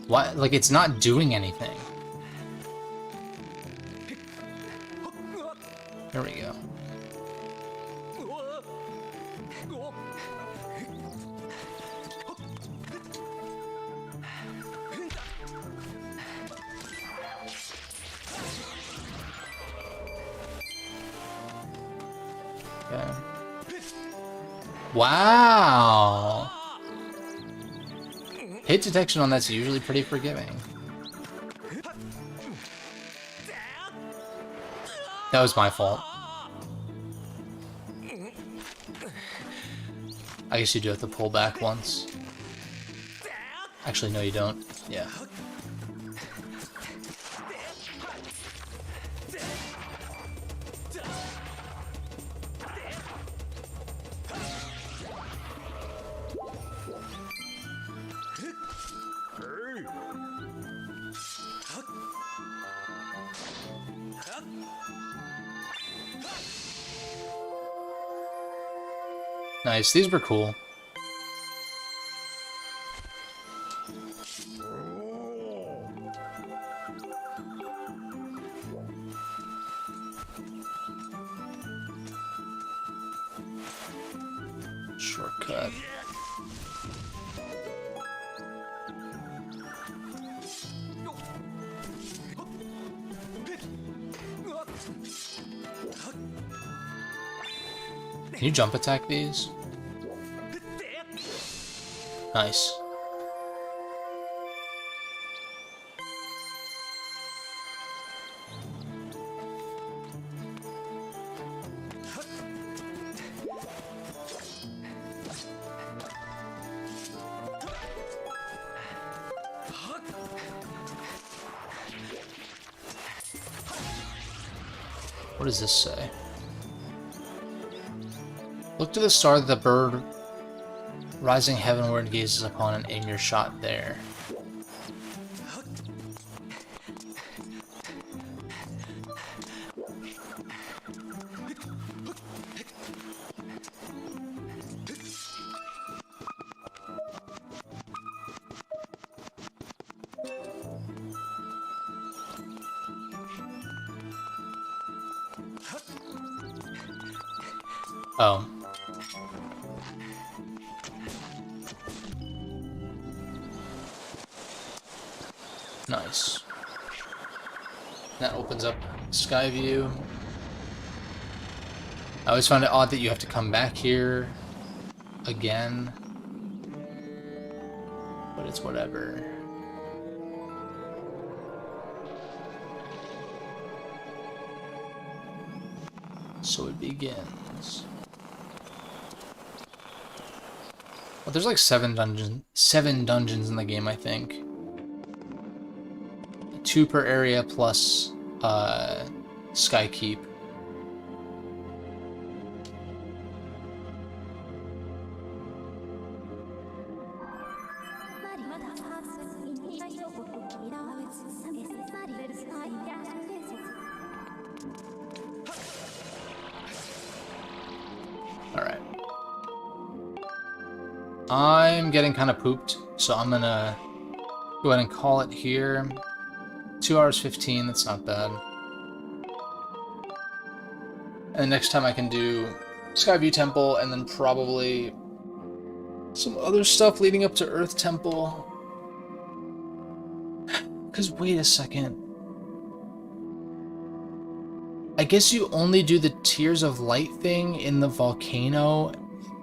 What? Like, it's not doing anything. There we go. Okay. Wow! Hit detection on that's usually pretty forgiving. That was my fault. I guess you do have to pull back once. Actually, no, you don't. Yeah. Nice, these were cool. Shortcut. Can you jump attack these? Nice. What does this say? Look to the star that the bird rising heavenward gazes upon and aim your shot there. Oh. Nice. That opens up sky view. I always find it odd that you have to come back here again. But it's whatever. So it begins. Well, there's like seven dungeons in the game, I think. 2 per area plus Sky Keep. Alright. I'm getting kind of pooped, so I'm gonna go ahead and call it here. 2 hours 15, that's not bad. And next time I can do Skyview Temple, and then probably some other stuff leading up to Earth Temple. Because wait a second. I guess you only do the Tears of Light thing in the volcano.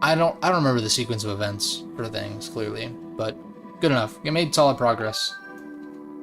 I don't remember the sequence of events for things, clearly, but good enough. You made solid progress.